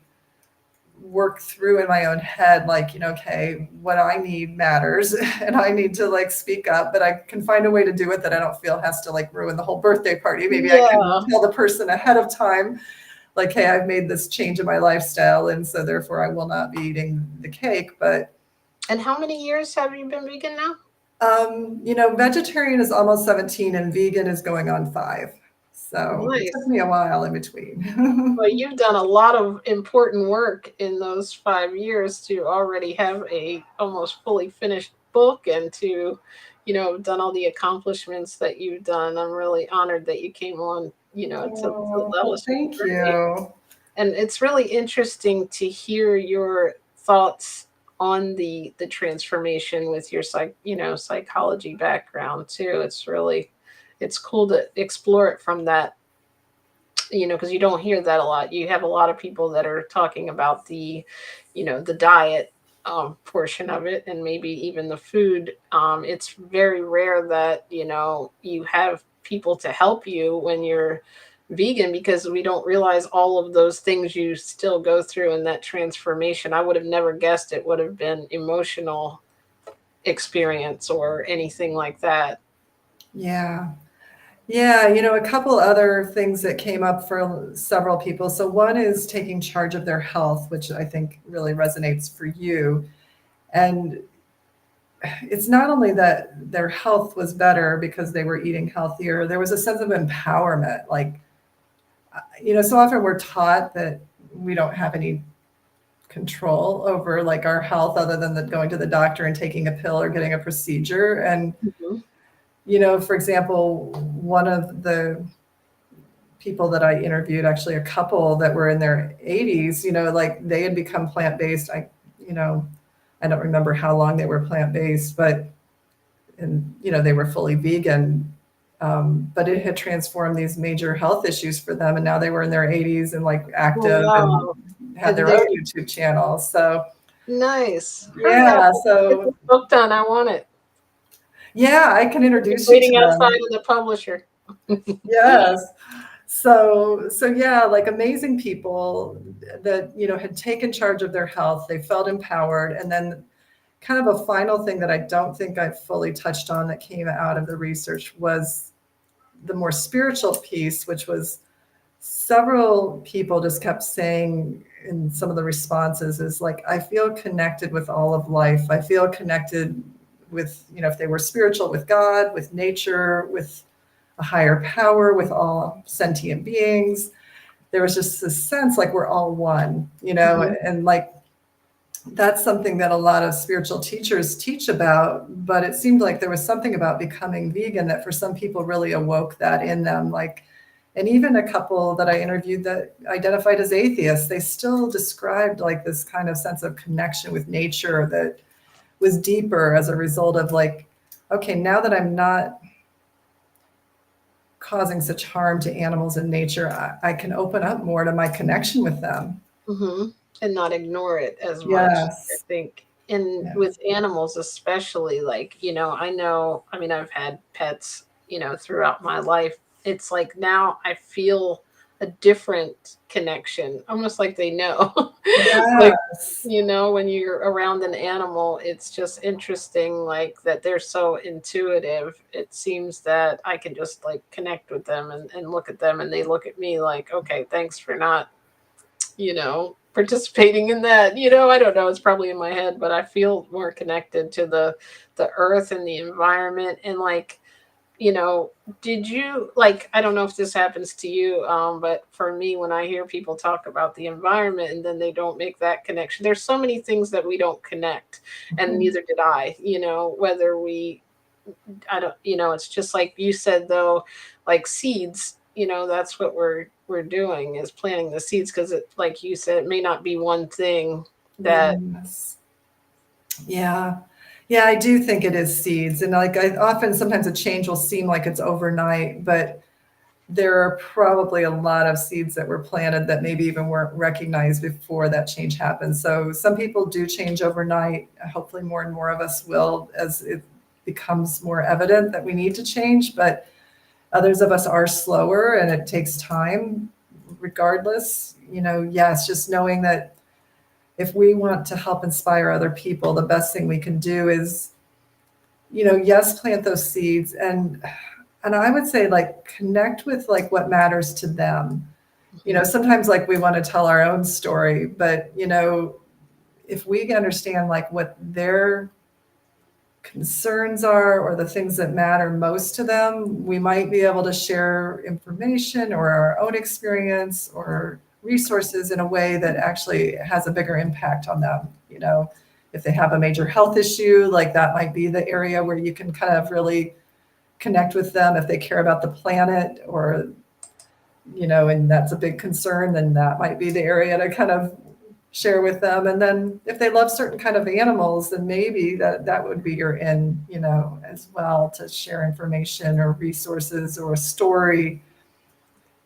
work through in my own head, okay, what I need matters and I need to speak up, but I can find a way to do it that I don't feel has to ruin the whole birthday party. Maybe I can Yeah. tell the person ahead of time, hey, I've made this change in my lifestyle, and so therefore I will not be eating the cake. But And how many years have you been vegan now? vegetarian is almost 17 and vegan is going on 5. So it took Nice. me a while in between. Well, you've done a lot of important work in those 5 years to already have a almost fully finished book and to, done all the accomplishments that you've done. I'm really honored that you came on, to Oh, let well, us thank journey. you. And it's really interesting to hear your thoughts on the transformation with your psychology background too. It's cool to explore it from that, because you don't hear that a lot. You have a lot of people that are talking about the diet portion of it and maybe even the food. It's very rare that, you have people to help you when you're vegan because we don't realize all of those things you still go through in that transformation. I would have never guessed it would have been emotional experience or anything like that. Yeah. Yeah, a couple other things that came up for several people. So one is taking charge of their health, which I think really resonates for you. And it's not only that their health was better because they were eating healthier, there was a sense of empowerment. So often we're taught that we don't have any control over our health other than going to the doctor and taking a pill or getting a procedure. And, Mhm. for example, one of the people that I interviewed, actually a couple that were in their 80s, they had become plant-based. I don't remember how long they were plant-based, but they were fully vegan. But it had transformed these major health issues for them. And now they were in their 80s and Oh, active and wow. had And their own they're YouTube channel. So nice. Hurry up. yeah, Get so this book done. I want it. yeah, I can Just introduce you to waiting outside them. of the publisher. Yes. So yeah, amazing people that, had taken charge of their health. They felt empowered. And then kind of a final thing that I don't think I fully touched on that came out of the research was the more spiritual piece, which was several people just kept saying in some of the responses is I feel connected with all of life. I feel connected with, if they were spiritual, with God, with nature, with a higher power, with all sentient beings. There was just this sense like we're all one, and like that's something that a lot of spiritual teachers teach about, but it seemed like there was something about becoming vegan that for some people really awoke that in them. Like, and even a couple that I interviewed that identified as atheists, they still described like this kind of sense of connection with nature that was deeper as a result of like, okay, now that I'm not causing such harm to animals in nature, I can open up more to my connection with them. And not ignore it as much. Yes. I think, and with animals especially, like, I mean, I've had pets, throughout my life. It's like now I feel a different connection, almost like they know. Like, Yes. when you're around an animal, it's just interesting, like that they're so intuitive. It seems that I can just like connect with them and look at them, and they look at me like, okay, thanks for not, participating in that. I don't know, it's probably in my head, but I feel more connected to the earth and the environment. And like, did you, like, I don't know if this happens to you, but for me, when I hear people talk about the environment and then they don't make that connection, there's so many things that we don't connect, and neither did I. Whether we, I don't, it's just like you said though, like seeds, that's what we're doing, is planting the seeds, because it, like you said, it may not be one thing that. Yes. Yeah. Yeah, I do think it is seeds. And like I often sometimes a change will seem like it's overnight, but there are probably a lot of seeds that were planted that maybe even weren't recognized before that change happened. So some people do change overnight. Hopefully more and more of us will as it becomes more evident that we need to change, but others of us are slower and it takes time regardless. Yes, just knowing that if we want to help inspire other people, the best thing we can do is, yes, plant those seeds. And I would say like connect with like what matters to them. Sometimes like we want to tell our own story, but if we understand like what their concerns are or the things that matter most to them, we might be able to share information or our own experience or resources in a way that actually has a bigger impact on them. If they have a major health issue, like that might be the area where you can kind of really connect with them. If they care about the planet or, and that's a big concern, then that might be the area to kind of share with them. And then if they love certain kind of animals, then maybe that would be your in, as well, to share information or resources or a story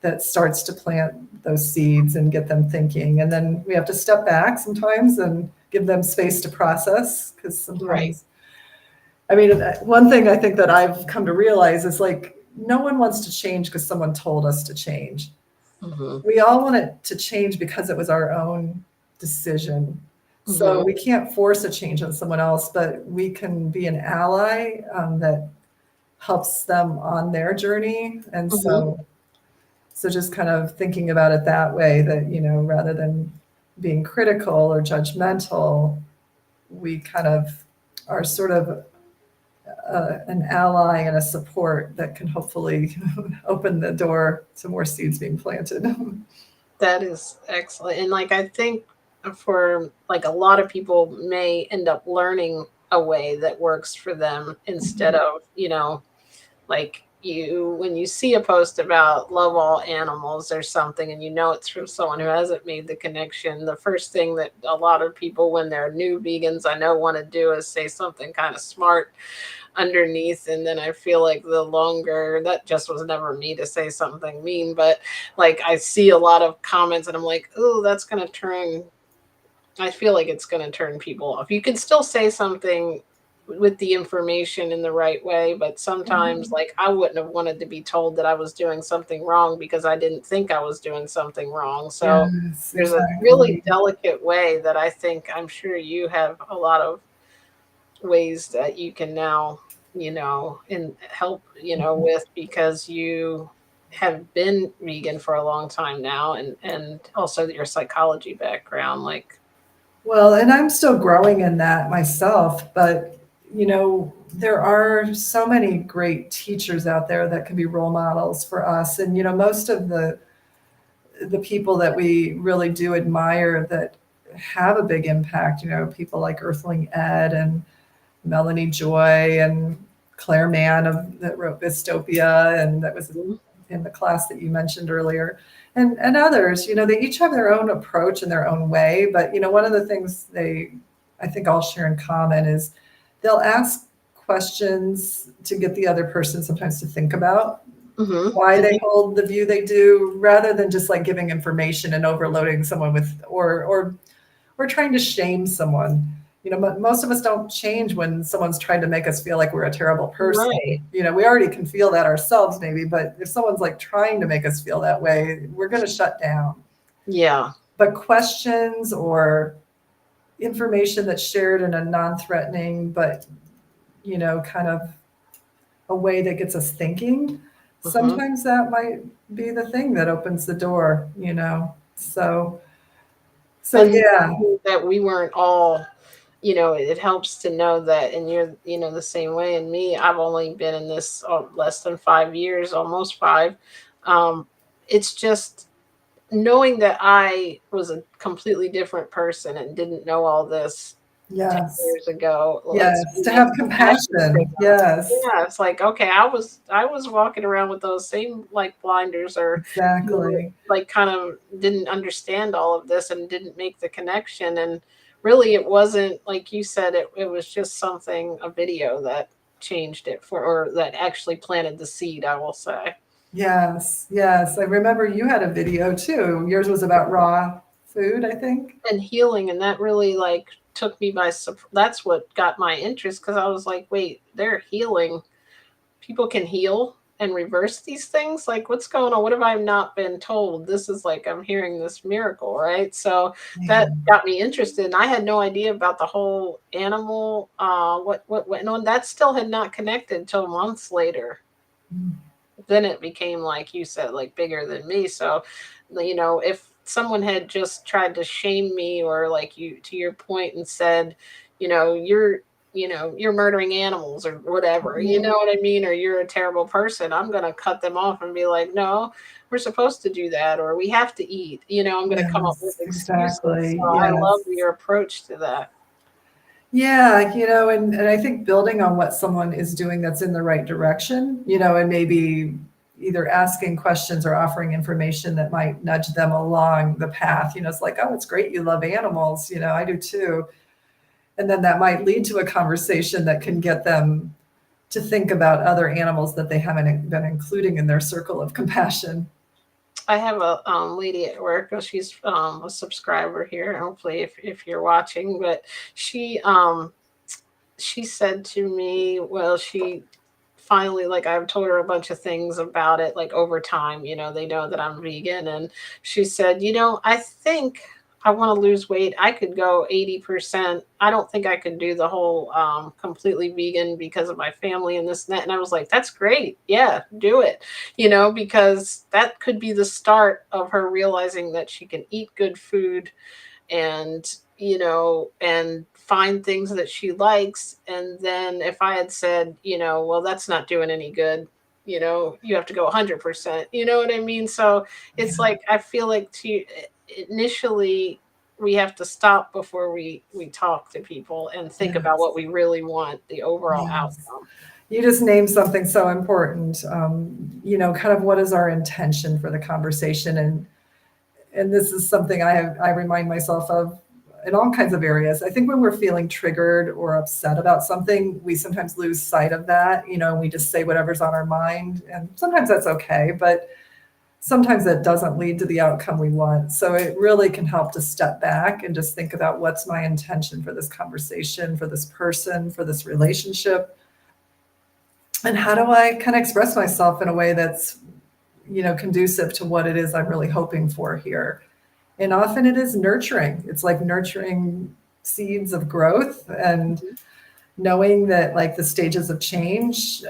that starts to plant those seeds and get them thinking. And then we have to step back sometimes and give them space to process, because sometimes, I mean, one thing I think that I've come to realize is like, no one wants to change because someone told us to change. We all want it to change because it was our own decision. So we can't force a change on someone else, but we can be an ally that helps them on their journey. And so just kind of thinking about it that way, that, rather than being critical or judgmental, we kind of are sort of an ally and a support that can hopefully open the door to more seeds being planted. That is excellent. And like, I think for like a lot of people may end up learning a way that works for them, instead of, like, when you see a post about love all animals or something, and it's from someone who hasn't made the connection, the first thing that a lot of people, when they're new vegans, I know, want to do is say something kind of smart underneath. And then I feel like the longer, that just was never me to say something mean, but like I see a lot of comments and I'm like, oh, that's going to turn, I feel like it's going to turn people off. You can still say something with the information in the right way, but sometimes like I wouldn't have wanted to be told that I was doing something wrong because I didn't think I was doing something wrong. So Yes, there's exactly. a really delicate way that I think, I'm sure you have a lot of ways that you can now, and help, with, because you have been vegan for a long time now, and also your psychology background, like. Well, and I'm still growing in that myself, but you know, there are so many great teachers out there that can be role models for us. And, you know, most of the people that we really do admire that have a big impact, you know, people like Earthling Ed and Melanie Joy and Claire Mann that wrote Dystopia, and that was Mhm. in the class that you mentioned earlier, and others. You know, they each have their own approach and their own way. But you know, one of the things I think, all share in common is they'll ask questions to get the other person sometimes to think about Mhm. why And they hold the view they do, rather than just like giving information and overloading someone with, or trying to shame someone. You know, most of us don't change when someone's trying to make us feel like we're a terrible person. right. You know, we already can feel that ourselves maybe, but if someone's like trying to make us feel that way, we're going to shut down. Yeah. But questions or information that's shared in a non-threatening, but, you know, kind of a way that gets us thinking, Mhm. sometimes that might be the thing that opens the door, you know. So And yeah. that we weren't all, you know, it helps to know that, and you're, you know, the same way. And me, I've only been in this less than 5 years, almost five. Um, it's just knowing that I was a completely different person and didn't know all this 10 Yes. years ago. It's Yes, when to that have compassion came compassion. up. Yes, Yeah, it's like, okay, I was walking around with those same like blinders, or you know, exactly. like kind of didn't understand all of this and didn't make the connection. And really it wasn't like you said, it was just something, a video that changed it for, or that actually planted the seed, I will say. Yes, yes. I remember you had a video too. Yours was about raw food, I think. And healing, and that really like took me by surprise. That's what got my interest, because I was like, wait, they're healing, people can heal and reverse these things, like what's going on, what have I not been told? This is like, I'm hearing this miracle, right? So that Yeah. got me interested, and I had no idea about the whole animal, what no, that still had not connected till months later. Then it became, like you said, like bigger than me. So you know, if someone had just tried to shame me, or like you, to your point, and said, you know, you're murdering animals or whatever, you know Mhm. what I mean, or you're a terrible person, I'm going to cut them off and be like, no, we're supposed to do that, or we have to eat, you know, I'm going to come up with Yes, excuses. exactly. So I love Yes. your approach to that. Yeah, you know, and I think building on what someone is doing that's in the right direction, you know, and maybe either asking questions or offering information that might nudge them along the path. You know, it's like, oh, it's great you love animals. You know, I do too. And then that might lead to a conversation that can get them to think about other animals that they haven't been including in their circle of compassion. I have a lady at work. She's a subscriber here. Hopefully, if you're watching, but she she said to me, well, she finally, like, I've told her a bunch of things about it, like over time, you know, they know that I'm vegan. And she said, you know, I think I want to lose weight. I could go 80%. I don't think I could do the whole completely vegan because of my family and this and that. And I was like, that's great. Yeah, do it, you know, because that could be the start of her realizing that she can eat good food, and you know, and find things that she likes. And then if I had said, you know, well, that's not doing any good, you know, you have to go 100%, you know what I mean? So it's Yeah. like, I feel like to initially, we have to stop before we talk to people and think about Yes. what we really want, the overall Yes. outcome. You just named something so important. You know, kind of what is our intention for the conversation, and this is something I remind myself of in all kinds of areas. I think when we're feeling triggered or upset about something, we sometimes lose sight of that. You know, and we just say whatever's on our mind, and sometimes that's okay, but sometimes that doesn't lead to the outcome we want. So it really can help to step back and just think about what's my intention for this conversation, for this person, for this relationship, and how do I kind of express myself in a way that's, you know, conducive to what it is I'm really hoping for here. And often it is nurturing. It's like nurturing seeds of growth, and Mhm. knowing that like the stages of change,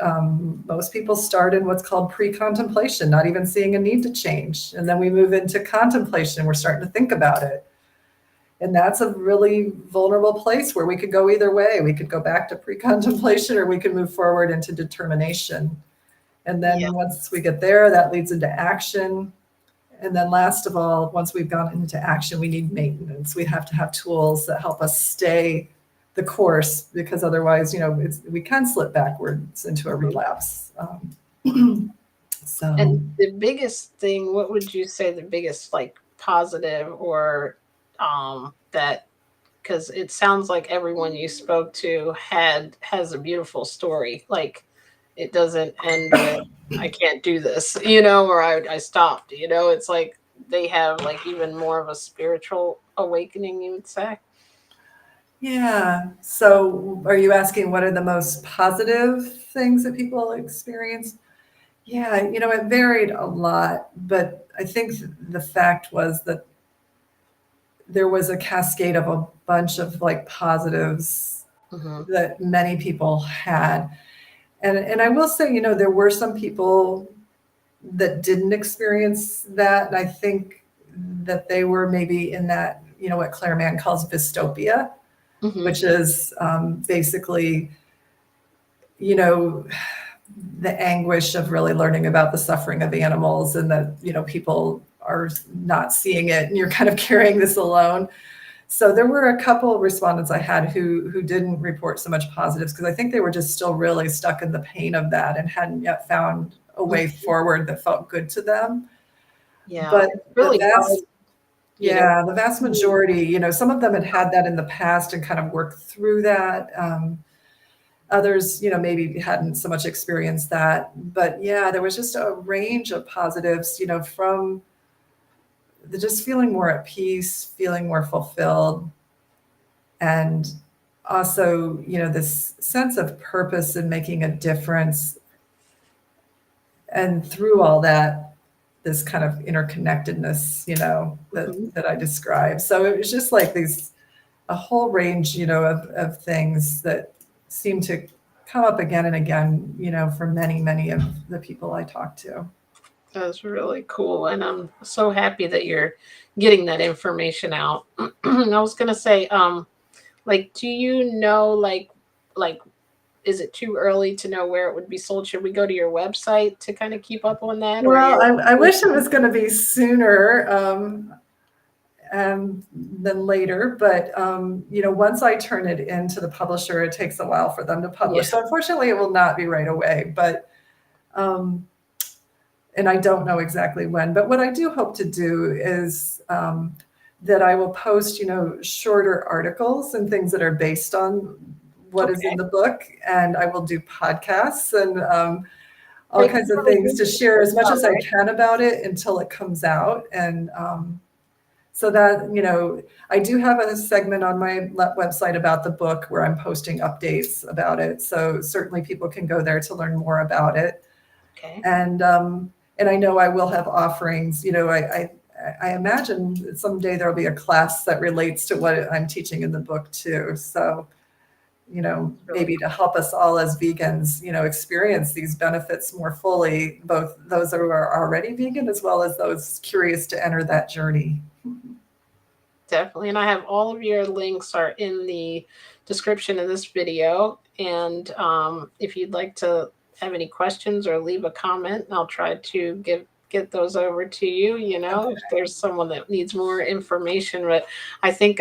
most people start in what's called pre-contemplation, not even seeing a need to change, and then we move into contemplation. We're starting to think about it, And that's a really vulnerable place where we could go either way. We could go back to pre-contemplation, or we could move forward into determination. And then Yeah. once we get there, that leads into action. And then last of all, once we've gone into action, we need maintenance. We have to have tools that help us stay the course, because otherwise, we can slip backwards into a relapse. So, And the biggest thing, what would you say the biggest like positive or that, because it sounds like everyone you spoke to has a beautiful story. Like it doesn't end with I can't do this, or I stopped, it's like they have like even more of a spiritual awakening, you would say. yeah. So, are you asking what are the most positive things that people experience? Yeah, it varied a lot, but I think the fact was that there was a cascade of a bunch of like positives Mm-hmm. that many people had. And I will say, there were some people that didn't experience that. And I think that they were maybe in that, what Claire Mann calls dystopia, Mm-hmm. which is basically, you know, the anguish of really learning about the suffering of animals, and that, people are not seeing it and you're kind of carrying this alone. So there were a couple of respondents I had who didn't report so much positives, because I think they were just still really stuck in the pain of that and hadn't yet found a way forward that felt good to them. Yeah, But it's the really hard, vast, yeah, the vast majority, some of them had that in the past and kind of worked through that. Others, maybe hadn't so much experienced that. But yeah, there was just a range of positives, from just feeling more at peace, feeling more fulfilled, and also, this sense of purpose and making a difference. And through all that, this kind of interconnectedness, that I described. So it was just like a whole range, of things that seem to come up again and again, for many, many of the people I talk to. that's really cool. And I'm so happy that you're getting that information out. I was gonna say, like, do you know, like, is it too early to know where it would be sold? Should we go to your website to kind of keep up on that, or Well, your? I wish it was going to be sooner than later, but once I turn it into the publisher, it takes a while for them to Yeah. publish. So unfortunately, it will not be right away. But and I don't know exactly when. But what I do hope to do is that I will post, shorter articles and things that are based on what is in the book, and I will do podcasts and all They kinds of really things do to this share as much out, as I right? can about it until it comes out. And so that, I do have a segment on my website about the book where I'm posting updates about it. So certainly people can go there to learn more about it. Okay. And I know I will have offerings. I imagine someday there'll be a class that relates to what I'm teaching in the book too. So, maybe to help us all as vegans, experience these benefits more fully, both those who are already vegan as well as those curious to enter that journey. Definitely. And I have all of your links are in the description of this video. And if you'd like to have any questions or leave a comment, I'll try to get those over to you, Okay. if there's someone that needs more information. But I think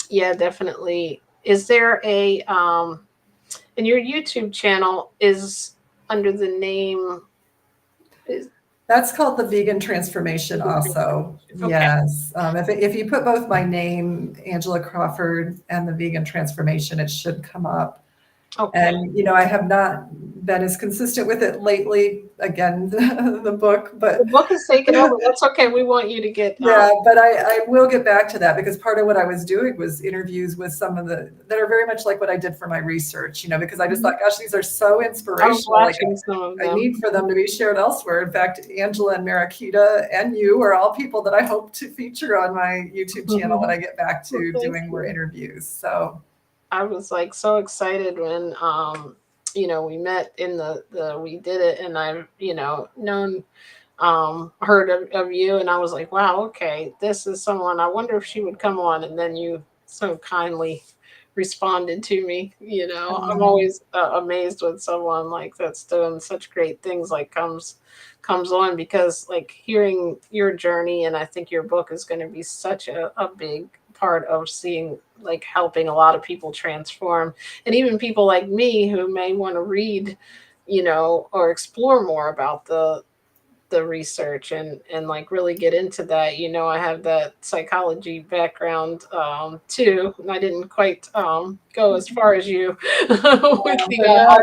yeah, definitely. Is there a and your YouTube channel is under the name is That's called the Vegan Transformation also. okay. Yes. If you put both my name, Angela Crawford, and the Vegan Transformation, it should come up. Okay. And, I have not been as consistent with it lately. Again, the book, The but book is taken over. That's okay. We want you to get yeah, but I will get back to that, because part of what I was doing was interviews with some of that are very much like what I did for my research, because I just thought, gosh, these are so I was inspirational. Like watching some of I them. need for them to be shared elsewhere. In fact, Angela and Marakita and you are all people that I hope to feature on my YouTube channel when I get back Well, to thank doing more you. interviews. So I was like so excited when we met in the we did it, and I've known heard of you, and I was like, wow, okay, this is someone. I wonder if she would come on, and then you so kindly responded to me. I'm Um, always amazed when someone like that's doing such great things like comes on, because like hearing your journey, and I think your book is going to be such a big part of seeing, like, helping a lot of people transform, and even people like me who may want to read, or explore more about the research, and like really get into that. I have that psychology background too, and I didn't quite go as far as you with the but no,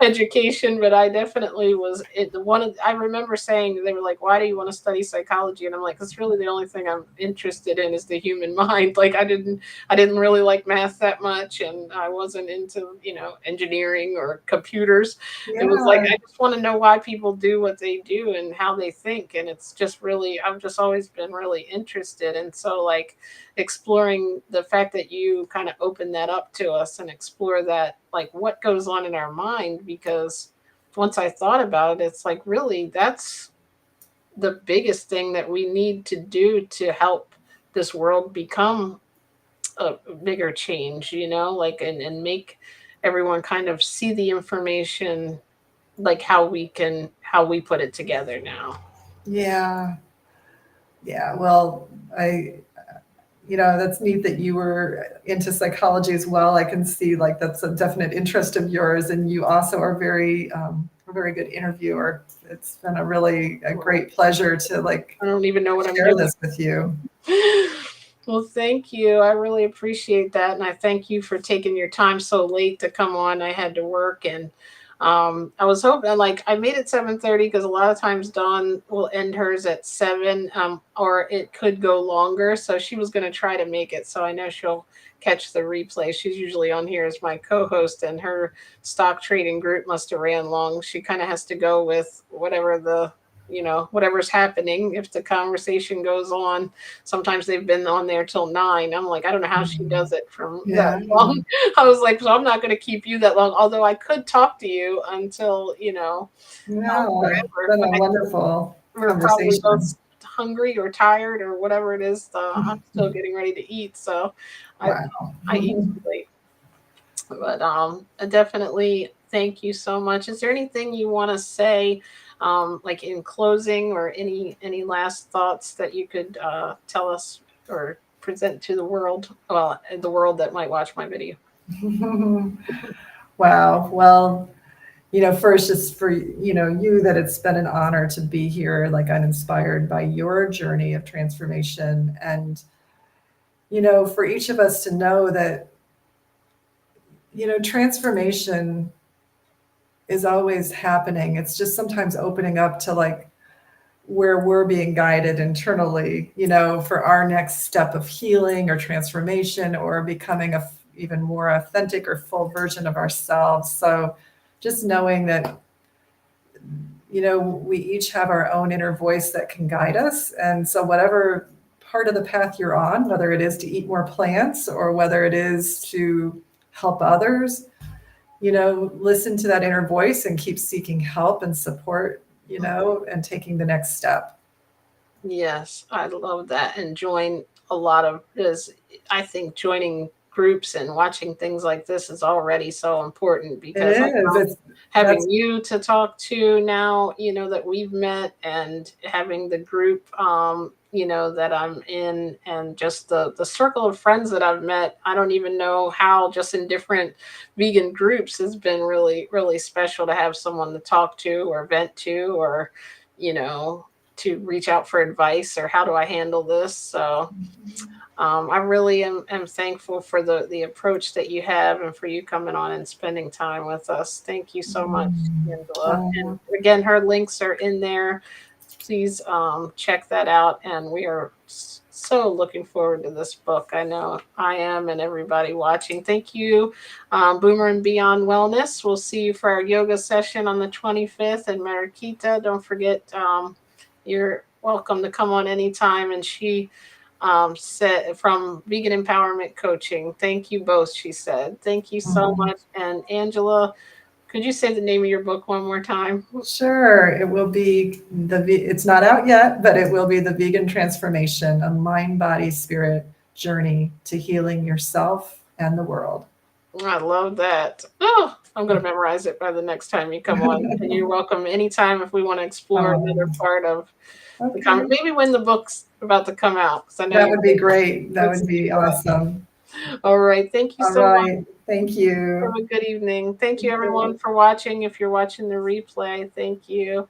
education, but I definitely was it one of I remember saying, they were like, why do you want to study psychology? And I'm like, it's really the only thing I'm interested in is the human mind. Like, I didn't really like math that much, and I wasn't into engineering or computers. It was like, yeah, I just want to know why people do what they do and how they think. And it's just really, I've just always been really interested. And so, like, exploring the fact that you kind of open that up to us and explore that, like, what goes on in our mind. Because once I thought about it, it's like, really, that's the biggest thing that we need to do to help this world become a bigger change, like, and make everyone kind of see the information, like how we put it together now. yeah, yeah. Well, that's neat that you were into psychology as well. I can see like that's a definite interest of yours, and you also are a very good interviewer. It's been a great pleasure to like I don't even know what I'm share doing. this with you. Well, thank you. I really appreciate that. And I thank you for taking your time so late to come on. I had to work, and I was hoping, like, I made it 7:30 because a lot of times Dawn will end hers at 7, or it could go longer. So she was going to try to make it. So I know she'll catch the replay. She's usually on here as my co-host, and her stock trading group must have ran long. She kind of has to go with whatever's happening. If the conversation goes on, sometimes they've been on there till 9. I'm like, I don't know how she does it from that Yeah, long. I was like, so I'm not going to keep you that long. Although I could talk to you until no, it's forever. been But a wonderful we're probably conversation. both hungry or tired or whatever it is. I'm still getting ready to eat, so I Wow. I eat too late. But I definitely thank you so much. Is there anything you want to say, like in closing, or any last thoughts that you could tell us or present to the world? Well, the world that might watch my video. Wow. Well, first, just for you, that it's been an honor to be here. Like, I'm inspired by your journey of transformation, and for each of us to know that transformation is always happening. It's just sometimes opening up to like where we're being guided internally, for our next step of healing or transformation or becoming a even more authentic or full version of ourselves. So just knowing that we each have our own inner voice that can guide us. And so, whatever part of the path you're on, whether it is to eat more plants or whether it is to help others, listen to that inner voice and keep seeking help and support, and taking the next step. Yes, I love that. And join a lot of this. I think joining groups and watching things like this is already so important, It because I is. know That's having you to talk to now, that we've met, and having the group, that I'm in, and just the circle of friends that I've met. I don't even know how, just in different vegan groups, has been really, really special to have someone to talk to or vent to, or, you know, to reach out for advice, or how do I handle this. So I really am thankful for the approach that you have, and for you coming on and spending time with us. Thank you so much, Angela. And um, again, her links are in there. Please check that out. And we are so looking forward to this book. I know I am, and everybody watching. Thank you, Boomer and Beyond Wellness. We'll see you for our yoga session on the 25th in Mariquita. Don't forget, you're welcome to come on anytime. And she said, from Vegan Empowerment Coaching, thank you both, she said. Thank you so much. And Angela, Could you say the name of your book one more time? Sure. It will be it's not out yet, but it will be The Vegan Transformation, a mind, body, spirit journey to healing yourself and the world. I love that. Oh, I'm going to memorize it by the next time you come on. And you're welcome anytime if we want to explore another part of the comment. Maybe when the book's about to come out. I know that would be great. That would be awesome. All right. Thank you so much. Thank you. Have a good evening. Thank you, everyone, for watching. If you're watching the replay, thank you.